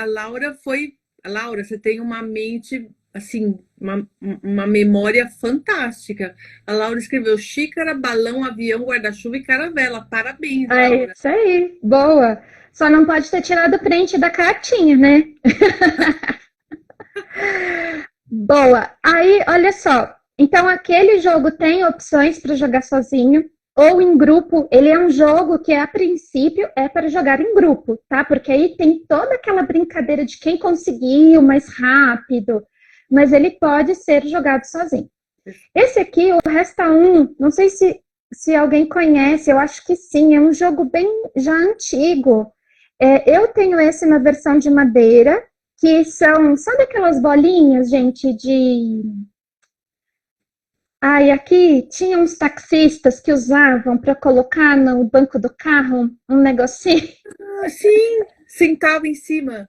Laura, você tem uma mente, assim, uma memória fantástica. A Laura escreveu xícara, balão, avião, guarda-chuva e caravela. Parabéns, Laura. É isso aí, boa. Só não pode ter tirado o print da cartinha, né? Boa. Aí, olha só, Então, aquele jogo tem opções para jogar sozinho ou em grupo. Ele é um jogo que, a princípio, é para jogar em grupo, tá? Porque aí tem toda aquela brincadeira de quem conseguiu mais rápido, mas ele pode ser jogado sozinho. Esse aqui, o Resta 1, não sei se alguém conhece, eu acho que sim, é um jogo bem já antigo. Eu tenho esse na versão de madeira, que são, sabe aquelas bolinhas, gente, de... Ah, e aqui tinha uns taxistas que usavam para colocar no banco do carro um negocinho. Ah, sim, sentava em cima.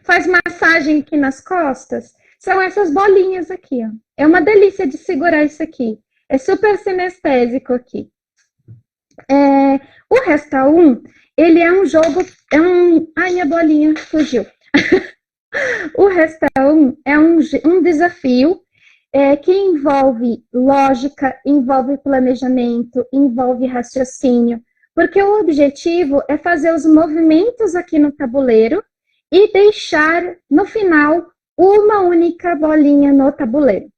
Faz massagem aqui nas costas. São essas bolinhas aqui, ó. É uma delícia de segurar isso aqui. É super sinestésico aqui. O Resta 1, ele é um jogo... Ai, minha bolinha fugiu. O Resta 1 é um desafio que envolve lógica, envolve planejamento, envolve raciocínio, porque o objetivo é fazer os movimentos aqui no tabuleiro e deixar, no final, uma única bolinha no tabuleiro.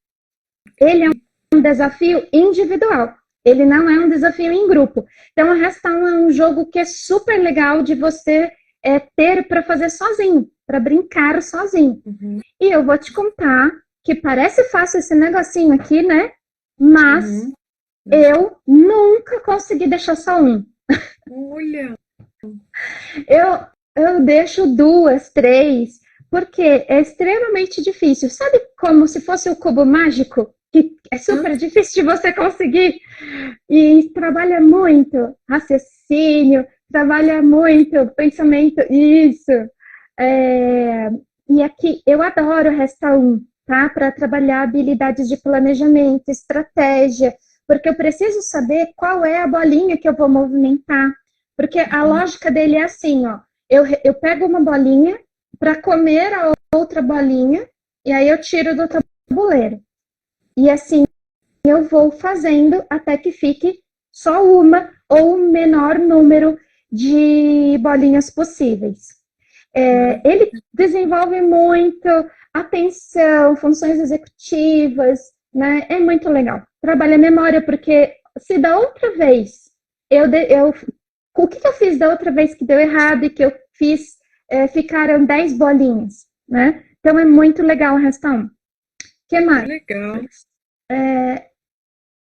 Ele é um desafio individual, ele não é um desafio em grupo. Então, o Resta 1 é um jogo que é super legal de você ter para fazer sozinho, para brincar sozinho. Uhum. E eu vou te contar que parece fácil esse negocinho aqui, né? Mas eu nunca consegui deixar só um. Olha! Eu deixo 2, 3, porque é extremamente difícil. Sabe como se fosse o cubo mágico? Que é super difícil de você conseguir. E trabalha muito raciocínio, trabalha muito pensamento. Isso. E aqui, eu adoro o Resta 1, tá? Para trabalhar habilidades de planejamento, estratégia, porque eu preciso saber qual é a bolinha que eu vou movimentar. Porque a lógica dele é assim, ó. Eu pego uma bolinha para comer a outra bolinha, e aí eu tiro do tabuleiro. E assim eu vou fazendo até que fique só uma ou o menor número de bolinhas possíveis. Ele desenvolve muito atenção, funções executivas, né? É muito legal. Trabalha a memória, porque se da outra vez o que eu fiz da outra vez que deu errado e que eu fiz ficaram 10 bolinhas, né? Então é muito legal o Resta 1. O que mais? Legal.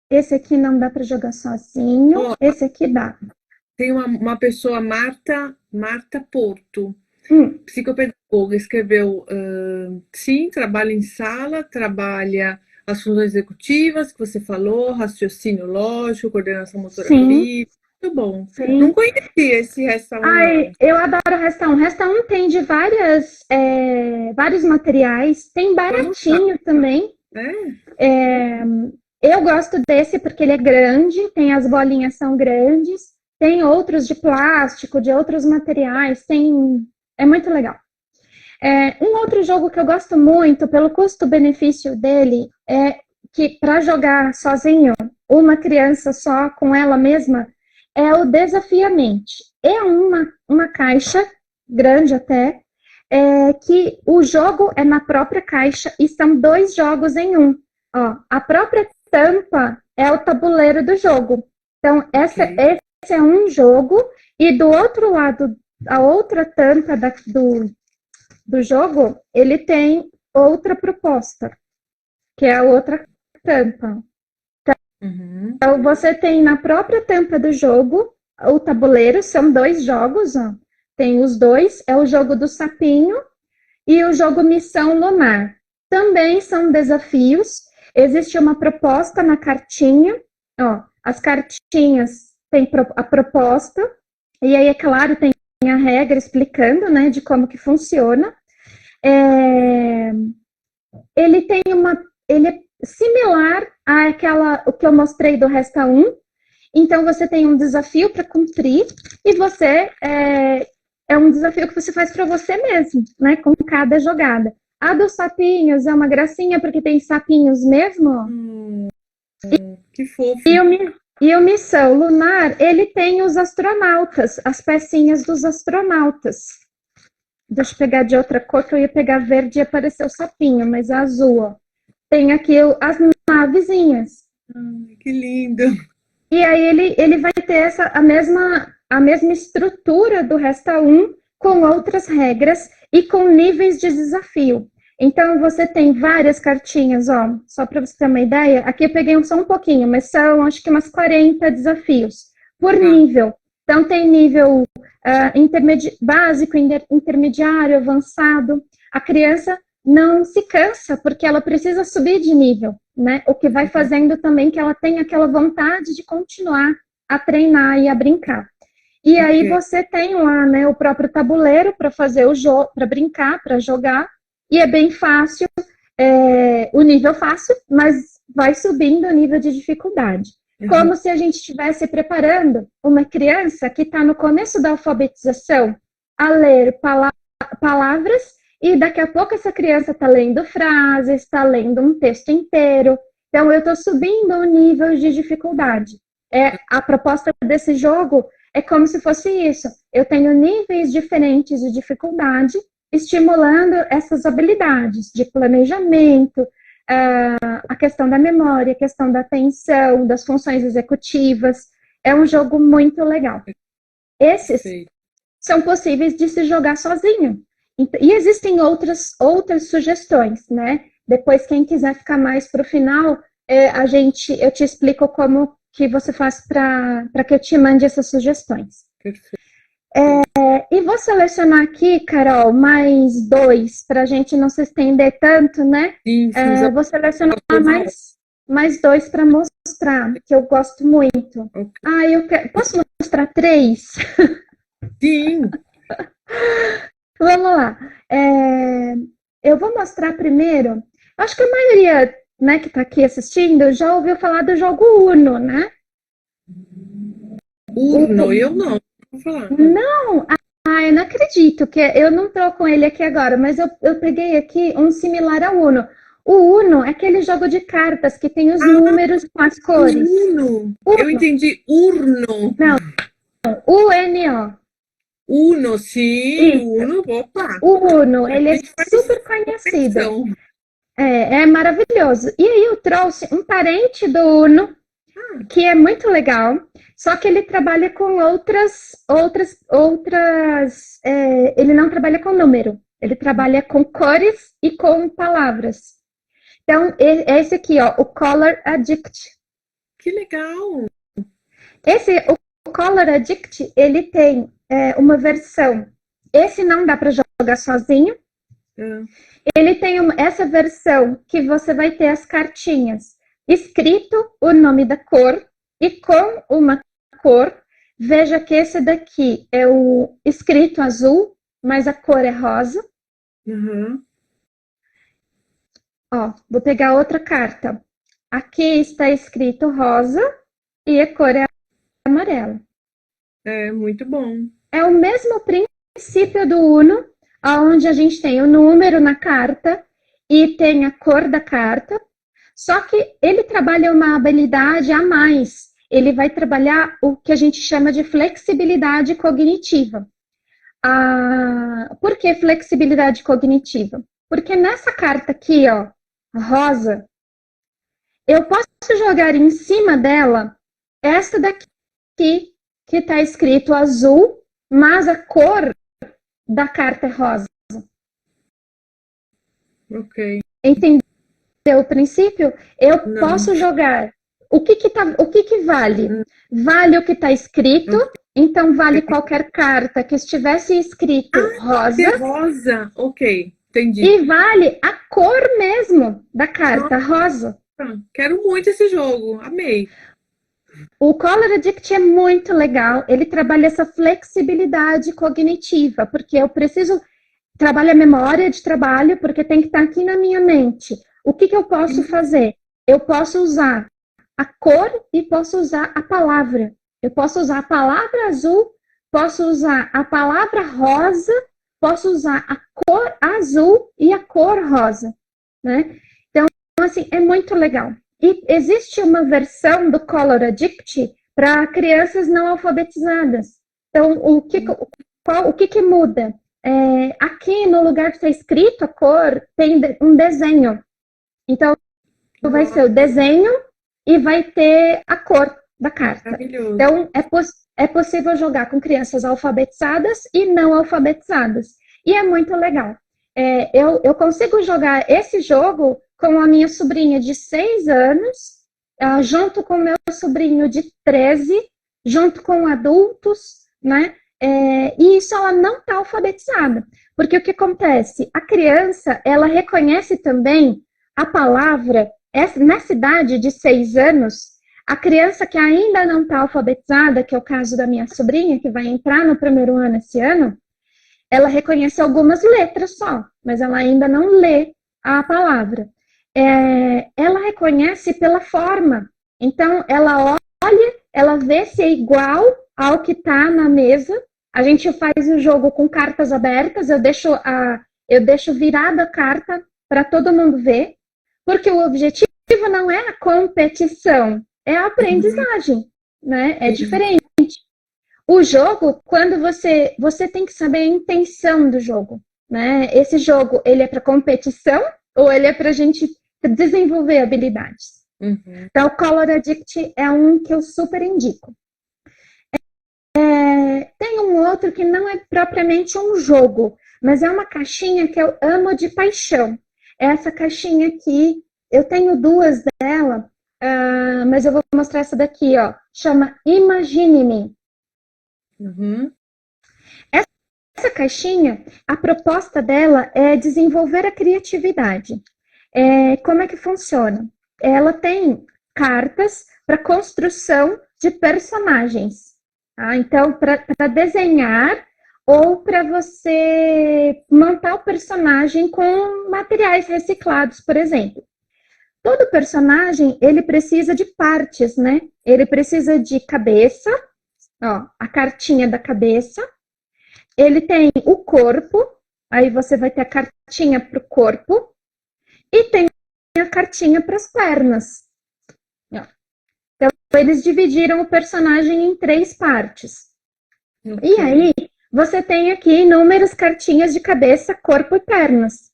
Esse aqui não dá para jogar sozinho. Esse aqui dá. Tem uma pessoa, Marta Porto, psicopedagoga, escreveu, sim, trabalha em sala, trabalha as funções executivas que você falou, raciocínio lógico, coordenação motora física, muito bom. Sim. Não conhecia esse Resta 1. Ai, eu adoro Resta 1. Resta 1 tem de vários materiais, tem baratinho também. Eu gosto desse porque ele é grande, tem as bolinhas são grandes, tem outros de plástico, de outros materiais, é muito legal. Um outro jogo que eu gosto muito, pelo custo-benefício dele, é que para jogar sozinho, uma criança só com ela mesma, é o Desafiamente. É uma caixa, grande até, que o jogo é na própria caixa e são 2 jogos em um. Ó, a própria tampa é o tabuleiro do jogo. Então, esse é um jogo, e do outro lado, a outra tampa do jogo, ele tem outra proposta, que é a outra tampa. Então, você tem na própria tampa do jogo o tabuleiro, são 2 jogos, ó. Tem os 2, é o jogo do sapinho e o jogo Missão Lunar. Também são desafios, existe uma proposta na cartinha, ó, as cartinhas têm a proposta, e aí, é claro, tem a regra explicando, né, de como que funciona. Ele é similar o que eu mostrei do Resta 1, então você tem um desafio para cumprir, e você é um desafio que você faz para você mesmo, né, com cada jogada. A dos sapinhos é uma gracinha, porque tem sapinhos mesmo. Que fofo. E o Missão Lunar, ele tem os astronautas, as pecinhas dos astronautas. Deixa eu pegar de outra cor, que eu ia pegar verde e apareceu o sapinho, mas é azul, ó. tem aqui as navezinhas. Ai, que lindo. E aí ele vai ter a mesma estrutura do Resta 1, com outras regras e com níveis de desafio. Então, você tem várias cartinhas, ó, só para você ter uma ideia. Aqui eu peguei só um pouquinho, mas são, acho que umas 40 desafios por nível. Então, tem nível básico, intermediário, avançado. A criança não se cansa, porque ela precisa subir de nível, né? O que vai fazendo também que ela tenha aquela vontade de continuar a treinar e a brincar. E aí você tem lá, né, o próprio tabuleiro para fazer o jogo, para brincar, para jogar, e é bem fácil, o nível fácil, mas vai subindo o nível de dificuldade. Como se a gente estivesse preparando uma criança que está no começo da alfabetização a ler palavras, e daqui a pouco essa criança está lendo frases, está lendo um texto inteiro. Então, eu estou subindo o nível de dificuldade. A proposta desse jogo é como se fosse isso. Eu tenho níveis diferentes de dificuldade, estimulando essas habilidades de planejamento, a questão da memória, a questão da atenção, das funções executivas. É um jogo muito legal. Esses são possíveis de se jogar sozinho. E existem outras sugestões, né? Depois, quem quiser ficar mais para o final, eu te explico como que você faz para que eu te mande essas sugestões. Perfeito. E vou selecionar aqui, Carol, mais 2, para a gente não se estender tanto, né? Sim, vou selecionar mais 2 para mostrar, que eu gosto muito. Posso mostrar 3? Sim. Vamos lá. Eu vou mostrar primeiro. Acho que a maioria, né, que está aqui assistindo já ouviu falar do jogo Uno, né? Uno, eu não. Vou falar. Não? Eu não acredito, que eu não estou com ele aqui agora, mas eu peguei aqui um similar ao Uno. O Uno é aquele jogo de cartas que tem os números com as cores. Uno. Eu entendi urno. Não, UNO. Uno, sim, Isso. Uno, opa. O Uno, ele é super conhecido. É maravilhoso. E aí eu trouxe um parente do Uno, que é muito legal, só que ele trabalha com ele não trabalha com número, ele trabalha com cores e com palavras. Então, é esse aqui, ó, o Color Addict. Que legal! O Color Addict, ele tem uma versão. Esse não dá para jogar sozinho. Ele tem essa versão que você vai ter as cartinhas escrito o nome da cor e com uma cor. Veja que esse daqui é o escrito azul, mas a cor é rosa. Ó, vou pegar outra carta. Aqui está escrito rosa e a cor é amarela. Muito bom. É o mesmo princípio do Uno, onde a gente tem o número na carta e tem a cor da carta, só que ele trabalha uma habilidade a mais. Ele vai trabalhar o que a gente chama de flexibilidade cognitiva. Por que flexibilidade cognitiva? Porque nessa carta aqui, ó, rosa, eu posso jogar em cima dela essa daqui, que está escrito azul, mas a cor da carta é rosa. Ok. Entendeu o princípio? Eu posso jogar. O que vale? Vale o que está escrito, então vale qualquer carta que estivesse escrito rosa. Rosa, ok, entendi. E vale a cor mesmo da carta, rosa. Quero muito esse jogo, amei. O Color Addict é muito legal, ele trabalha essa flexibilidade cognitiva, porque eu preciso trabalhar a memória de trabalho, porque tem que estar aqui na minha mente. O que eu posso fazer? Eu posso usar a cor e posso usar a palavra. Eu posso usar a palavra azul, posso usar a palavra rosa, posso usar a cor azul e a cor rosa, né? Então, assim, é muito legal. E existe uma versão do Color Addict para crianças não alfabetizadas. Então, o que muda? Aqui no lugar que está escrito a cor, tem um desenho. Então, vai ser o desenho e vai ter a cor da carta. Maravilhoso. Então, é possível jogar com crianças alfabetizadas e não alfabetizadas. E é muito legal. Eu consigo jogar esse jogo com a minha sobrinha de 6 anos, junto com o meu sobrinho de 13, junto com adultos, né? E isso ela não está alfabetizada. Porque o que acontece? A criança, ela reconhece também a palavra, nessa idade de 6 anos, a criança que ainda não está alfabetizada, que é o caso da minha sobrinha, que vai entrar no 1º ano esse ano, ela reconhece algumas letras só, mas ela ainda não lê a palavra. Ela reconhece pela forma. Então, ela olha, ela vê se é igual ao que está na mesa. A gente faz o jogo com cartas abertas, eu deixo virada a carta para todo mundo ver, porque o objetivo não é a competição, é a aprendizagem, né? É diferente. O jogo, quando você tem que saber a intenção do jogo, né? Esse jogo, ele é para competição ou ele é para a gente desenvolver habilidades? Então, o Color Addict é um que eu super indico. Tem um outro que não é propriamente um jogo, mas é uma caixinha que eu amo de paixão. Essa caixinha aqui, eu tenho 2 dela, mas eu vou mostrar essa daqui, ó. Chama Imagine Me. Essa caixinha, a proposta dela é desenvolver a criatividade. Como é que funciona? Ela tem cartas para construção de personagens. Tá? Então, para desenhar ou para você montar o personagem com materiais reciclados, por exemplo. Todo personagem, ele precisa de partes, né? Ele precisa de cabeça, ó, a cartinha da cabeça. Ele tem o corpo, aí você vai ter a cartinha para o corpo. E tem a cartinha para as pernas. Ó. Então, eles dividiram o personagem em 3 partes. E aí, você tem aqui inúmeras cartinhas de cabeça, corpo e pernas.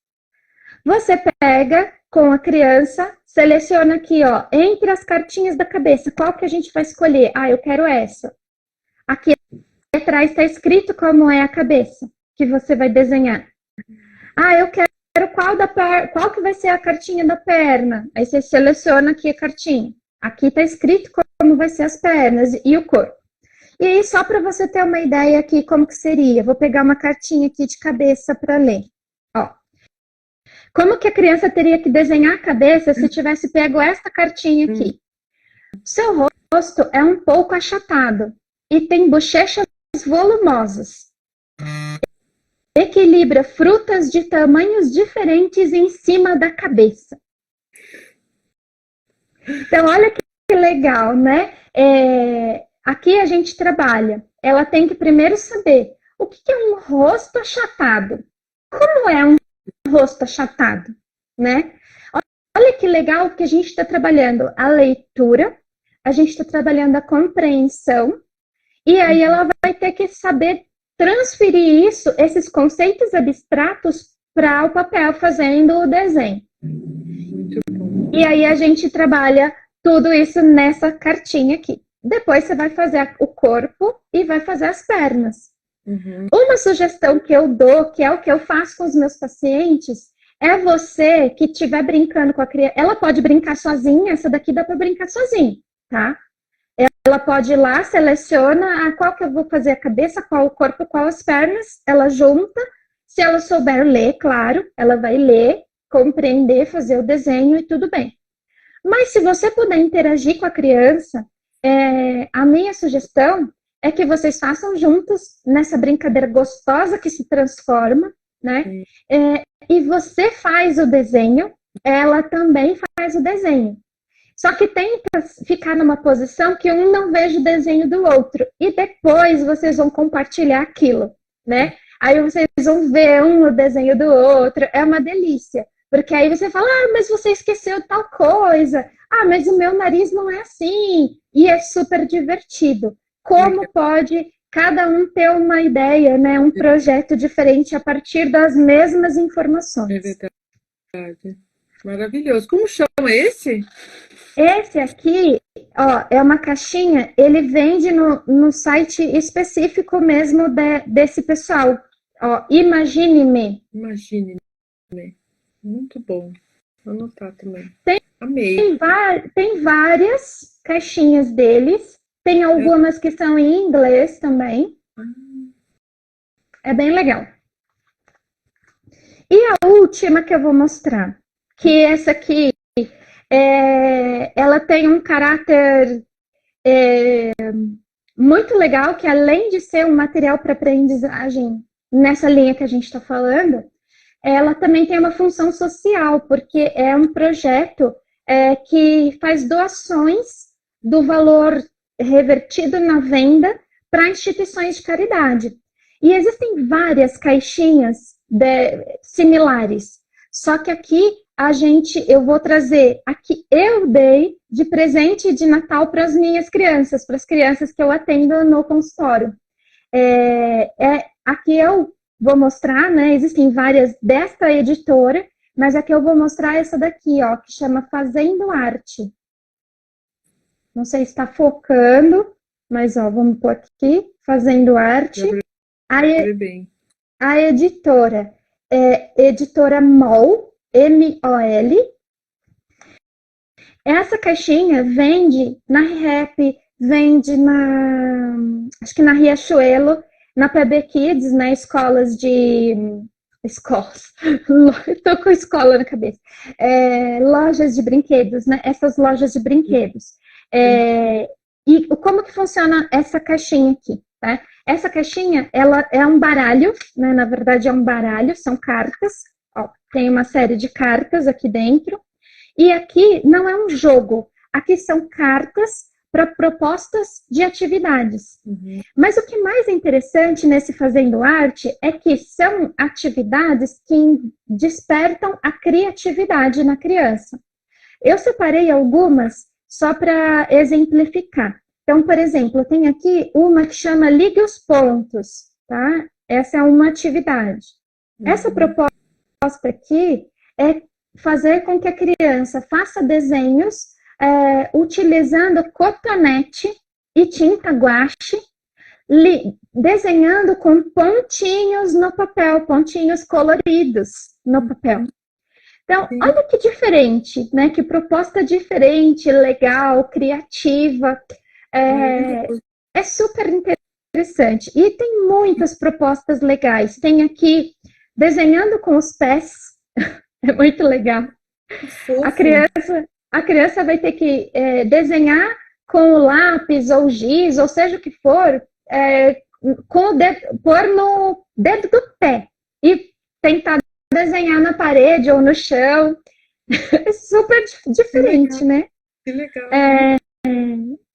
Você pega com a criança, seleciona aqui, ó, entre as cartinhas da cabeça, qual que a gente vai escolher? Eu quero essa. Aqui atrás está escrito como é a cabeça que você vai desenhar. Eu quero qual que vai ser a cartinha da perna. Aí você seleciona aqui a cartinha. Aqui está escrito como vai ser as pernas e o corpo. E aí, só para você ter uma ideia aqui como que seria, vou pegar uma cartinha aqui de cabeça para ler. Ó. Como que a criança teria que desenhar a cabeça se tivesse pego esta cartinha aqui? Seu rosto é um pouco achatado e tem bochechas volumosas. Equilibra frutas de tamanhos diferentes em cima da cabeça. Então, olha que legal, né? Aqui a gente trabalha. Ela tem que primeiro saber o que é um rosto achatado. Como é um rosto achatado, né? Olha que legal que a gente está trabalhando a leitura, a gente está trabalhando a compreensão, e aí ela vai ter que saber transferir esses conceitos abstratos para o papel, fazendo o desenho. E aí a gente trabalha tudo isso nessa cartinha aqui. Depois você vai fazer o corpo e vai fazer as pernas. Uma sugestão que eu dou, que é o que eu faço com os meus pacientes, é você que estiver brincando com a criança. Ela pode brincar sozinha, essa daqui dá para brincar sozinha, tá? Ela pode ir lá, seleciona qual que eu vou fazer a cabeça, qual o corpo, qual as pernas, ela junta. Se ela souber ler, claro, ela vai ler, compreender, fazer o desenho e tudo bem. Mas se você puder interagir com a criança, a minha sugestão é que vocês façam juntos nessa brincadeira gostosa que se transforma, né? E você faz o desenho, ela também faz o desenho. Só que tenta ficar numa posição que um não veja o desenho do outro. E depois vocês vão compartilhar aquilo, né? Aí vocês vão ver o desenho do outro. É uma delícia. Porque aí você fala, mas você esqueceu tal coisa. Mas o meu nariz não é assim. E é super divertido. Como pode cada um ter uma ideia, né? Um projeto diferente a partir das mesmas informações. É verdade. Maravilhoso. Como chama esse? Esse aqui, ó, é uma caixinha, ele vende no site específico mesmo desse pessoal. Ó, Imagine-me. Imagine, né? Muito bom. Vou anotar também. Tem, Amei. tem várias caixinhas deles, tem É. algumas que são em inglês também. Ah, É bem legal. E a última que eu vou mostrar, que essa aqui, ela tem um caráter muito legal, que além de ser um material para aprendizagem nessa linha que a gente está falando, ela também tem uma função social, porque é um projeto que faz doações do valor revertido na venda para instituições de caridade. E existem várias caixinhas similares, só que aqui eu vou trazer, aqui eu dei de presente de Natal para as minhas crianças, para as crianças que eu atendo no consultório. Aqui eu vou mostrar, né? Existem várias desta editora, mas aqui eu vou mostrar essa daqui, ó, que chama Fazendo Arte. Não sei se está focando, mas ó, vamos pôr aqui, Fazendo Arte. A editora é Editora MOL, M-O-L. Essa caixinha vende na ReHap, vende acho que na Riachuelo, na PB Kids, né, escolas, estou com escola na cabeça, lojas de brinquedos, né, essas lojas de brinquedos. E como que funciona essa caixinha aqui, tá? Essa caixinha, ela é um baralho, né, na verdade é um baralho, são cartas, ó, tem uma série de cartas aqui dentro, e aqui não é um jogo, aqui são cartas para propostas de atividades. Uhum. Mas o que é mais interessante nesse Fazendo Arte é que são atividades que despertam a criatividade na criança. Eu separei algumas só para exemplificar. Então, por exemplo, tem aqui uma que chama Ligue os Pontos, tá? Essa é uma atividade. Uhum. Essa proposta aqui é fazer com que a criança faça desenhos utilizando cotonete e tinta guache, desenhando com pontinhos no papel, pontinhos coloridos no papel. Então, olha que diferente, né? Que proposta diferente, legal, criativa. É super interessante. E tem muitas propostas legais. Tem aqui desenhando com os pés. É muito legal. A criança vai ter que desenhar com o lápis ou giz, ou seja o que for, com o dedo, pôr no dedo do pé e tentar desenhar na parede ou no chão. É super diferente, né? Que legal.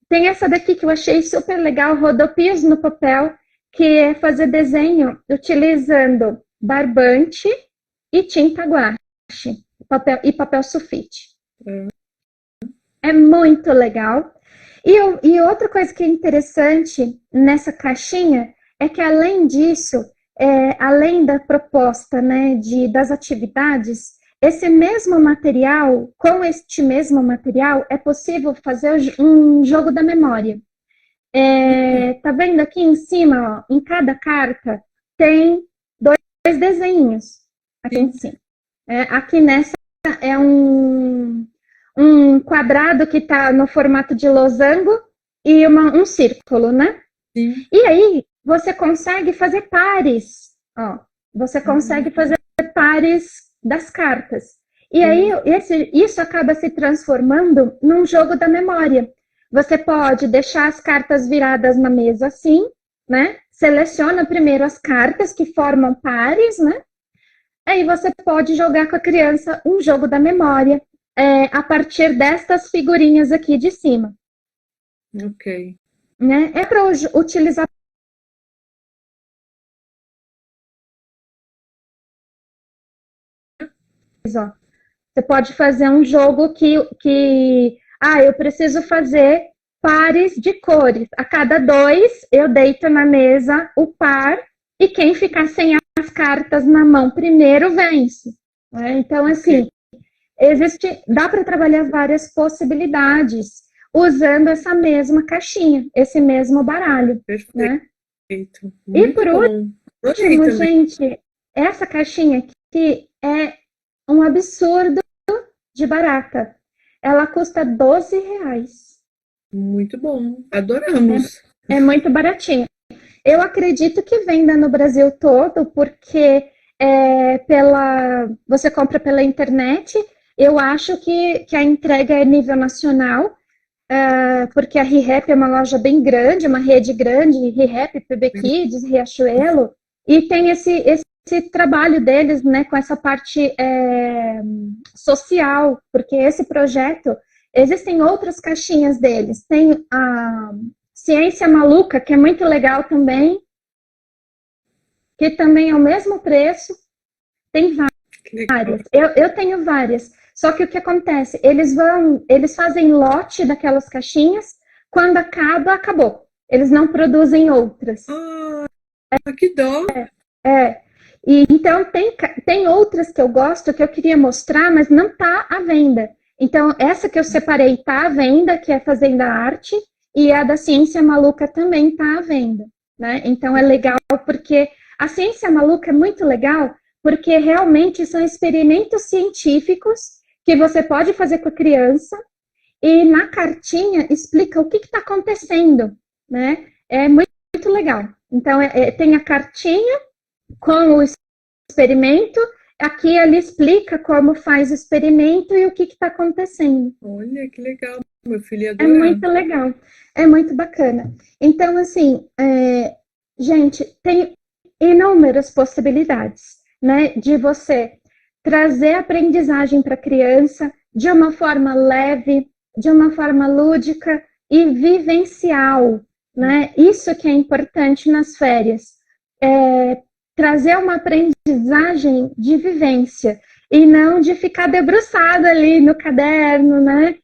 Tem essa daqui que eu achei super legal, Rodopias no Papel, que é fazer desenho utilizando barbante e tinta guache e papel sulfite. É muito legal. E outra coisa que é interessante nessa caixinha é que, além disso, além da proposta, né, das atividades, esse mesmo material, com este mesmo material, é possível fazer um jogo da memória. Tá vendo aqui em cima, ó, em cada carta, tem dois desenhos aqui em cima. Aqui nessa é um quadrado que está no formato de losango e um círculo, né? Sim. E aí, você consegue fazer pares, ó. Você consegue fazer pares das cartas. E aí, isso acaba se transformando num jogo da memória. Você pode deixar as cartas viradas na mesa assim, né? Seleciona primeiro as cartas que formam pares, né? Aí você pode jogar com a criança um jogo da memória a partir destas figurinhas aqui de cima. Ok. Né? É para utilizar. Você pode fazer um jogo que eu preciso fazer pares de cores. A cada 2, eu deito na mesa o par e quem ficar sem as cartas na mão primeiro vence. Né? Então, assim, Dá para trabalhar várias possibilidades usando essa mesma caixinha, esse mesmo baralho, né? Perfeito. E por Muito bom. Gostei último, também. gente, essa caixinha aqui é um absurdo de barata. Ela custa R$ 12. Muito bom. Adoramos. É muito baratinho. Eu acredito que venda no Brasil todo, porque você compra pela internet. Eu acho que a entrega é nível nacional, porque a ReHap é uma loja bem grande, uma rede grande, ReHap, PB Kids, Riachuelo, e tem esse trabalho deles, né, com essa parte social, porque esse projeto, existem outras caixinhas deles, tem a Ciência Maluca, que é muito legal também, que também é o mesmo preço, tem várias, eu tenho várias, só que o que acontece, eles fazem lote daquelas caixinhas, quando acaba, acabou, eles não produzem outras. Ah, que dó. E então tem outras que eu gosto, que eu queria mostrar, mas não está à venda. Então, essa que eu separei está à venda, que é Fazenda Arte, e a da Ciência Maluca também está à venda, né? Então, é legal porque a Ciência Maluca é muito legal, porque realmente são experimentos científicos que você pode fazer com a criança, e na cartinha explica o que está acontecendo, né? É muito legal. Então, tem a cartinha com o experimento, aqui ele explica como faz o experimento e o que está acontecendo. Olha, que legal. Meu filho ia É adorar. muito legal, é muito bacana. Então, assim, gente, tem inúmeras possibilidades, né, de você trazer aprendizagem para a criança de uma forma leve, de uma forma lúdica e vivencial, né? Isso que é importante nas férias. Trazer uma aprendizagem de vivência e não de ficar debruçado ali no caderno, né?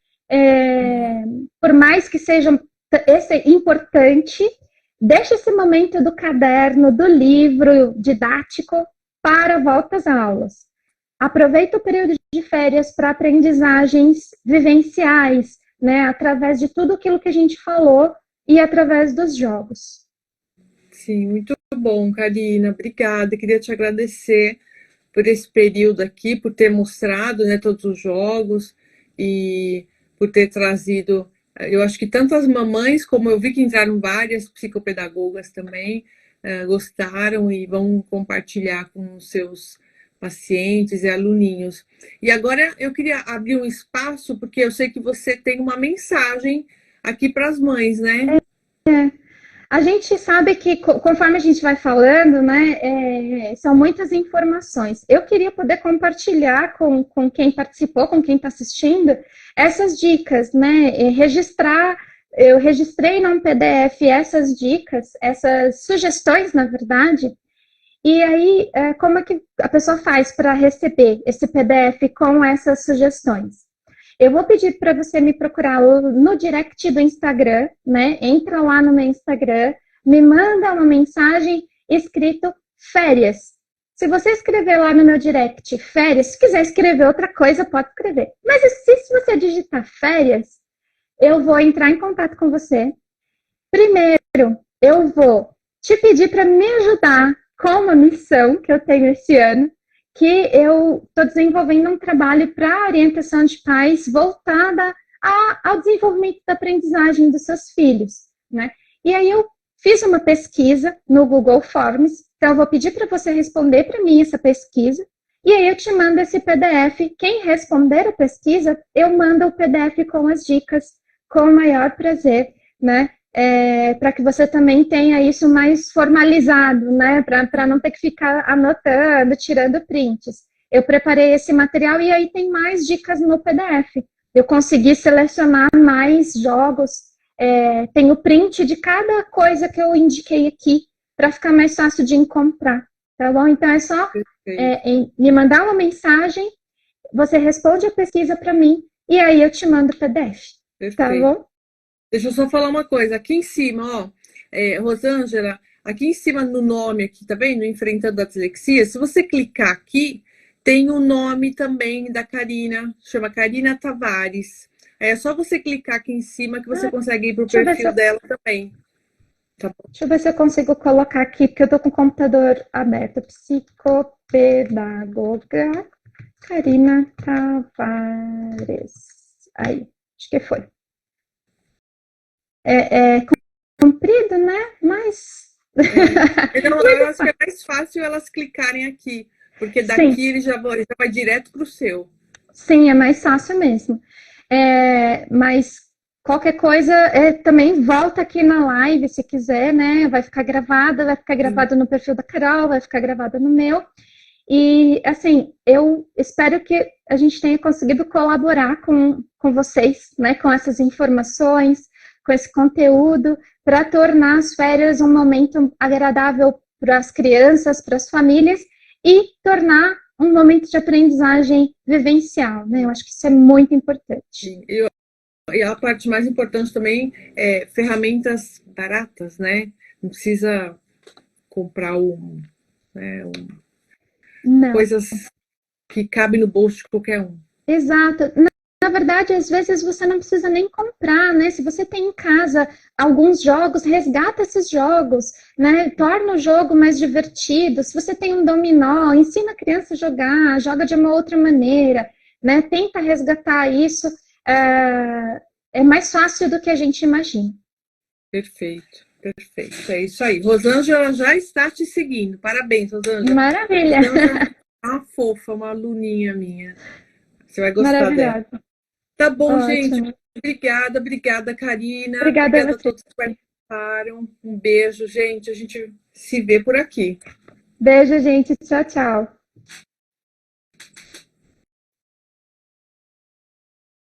Por mais que seja esse importante, deixa esse momento do caderno, do livro didático para a volta às aulas. Aproveita o período de férias para aprendizagens vivenciais, né? Através de tudo aquilo que a gente falou e através dos jogos. Sim, muito bom, Karina. Obrigada. Queria te agradecer por esse período aqui, por ter mostrado, né, todos os jogos e por ter trazido. Eu acho que tanto as mamães, como eu vi que entraram várias psicopedagogas também, gostaram e vão compartilhar com os seus pacientes e aluninhos. E agora eu queria abrir um espaço, porque eu sei que você tem uma mensagem aqui para as mães, né? A gente sabe que, conforme a gente vai falando, né, são muitas informações. Eu queria poder compartilhar com quem participou, com quem está assistindo, essas dicas, né, eu registrei num PDF essas dicas, essas sugestões, na verdade, e aí, como é que a pessoa faz para receber esse PDF com essas sugestões? Eu vou pedir para você me procurar no direct do Instagram, né? Entra lá no meu Instagram, me manda uma mensagem escrito férias. Se você escrever lá no meu direct férias, se quiser escrever outra coisa, pode escrever. Mas se você digitar férias, eu vou entrar em contato com você. Primeiro, eu vou te pedir para me ajudar com uma missão que eu tenho esse ano, que eu estou desenvolvendo um trabalho para orientação de pais voltada ao desenvolvimento da aprendizagem dos seus filhos, né? E aí eu fiz uma pesquisa no Google Forms, então eu vou pedir para você responder para mim essa pesquisa, e aí eu te mando esse PDF. Quem responder a pesquisa, eu mando o PDF com as dicas, com o maior prazer, né? Para que você também tenha isso mais formalizado, né? Para não ter que ficar anotando, tirando prints. Eu preparei esse material e aí tem mais dicas no PDF. Eu consegui selecionar mais jogos, tem o print de cada coisa que eu indiquei aqui, para ficar mais fácil de encontrar, tá bom? Então é só me mandar uma mensagem, você responde a pesquisa para mim, e aí eu te mando o PDF, tá bom? Deixa eu só falar uma coisa. Aqui em cima, ó, Rosângela, aqui em cima no nome aqui, tá vendo? Enfrentando a Dislexia. Se você clicar aqui, Tem o nome também da Karina, chama Karina Tavares. É só você clicar aqui em cima que você Ah, consegue ir para o deixa eu ver se perfil eu, dela também. Tá bom? deixa eu ver se eu consigo colocar aqui, porque eu tô com o computador aberto. Psicopedagoga Karina Tavares. Aí, acho que foi. É comprido, né? Mas. Não, Mas eu é acho que é fácil. mais fácil elas clicarem aqui, porque Sim, daqui ele já vai direto para o seu. sim, é mais fácil mesmo. Mas qualquer coisa, também volta aqui na live se quiser, né? Vai ficar Sim, gravada no perfil da Carol, vai ficar gravada no meu. E, assim, eu espero que a gente tenha conseguido colaborar com vocês, né? Com essas informações, com esse conteúdo, para tornar as férias um momento agradável para as crianças, para as famílias e tornar um momento de aprendizagem vivencial, né? Eu acho que isso é muito importante. sim. E a parte mais importante também é ferramentas baratas, né? Não precisa comprar né, Não, coisas que cabem no bolso de qualquer um. exato. Na verdade, às vezes você não precisa nem comprar, né? Se você tem em casa alguns jogos, resgata esses jogos, né? Torna o jogo mais divertido. Se você tem um dominó, ensina a criança a jogar, joga de uma outra maneira, né? Tenta resgatar isso. É mais fácil do que a gente imagina. Perfeito, perfeito. É isso aí. Rosângela já está te seguindo. Parabéns, Rosângela. Maravilha, Rosângela é uma fofa, uma aluninha minha. Você vai gostar dela. maravilhosa. Tá bom, gente. Ótimo. Obrigada, obrigada, Karina. Obrigada a Obrigada a você. todos que participaram. Um beijo, gente. A gente se vê por aqui. Beijo, gente. Tchau, tchau.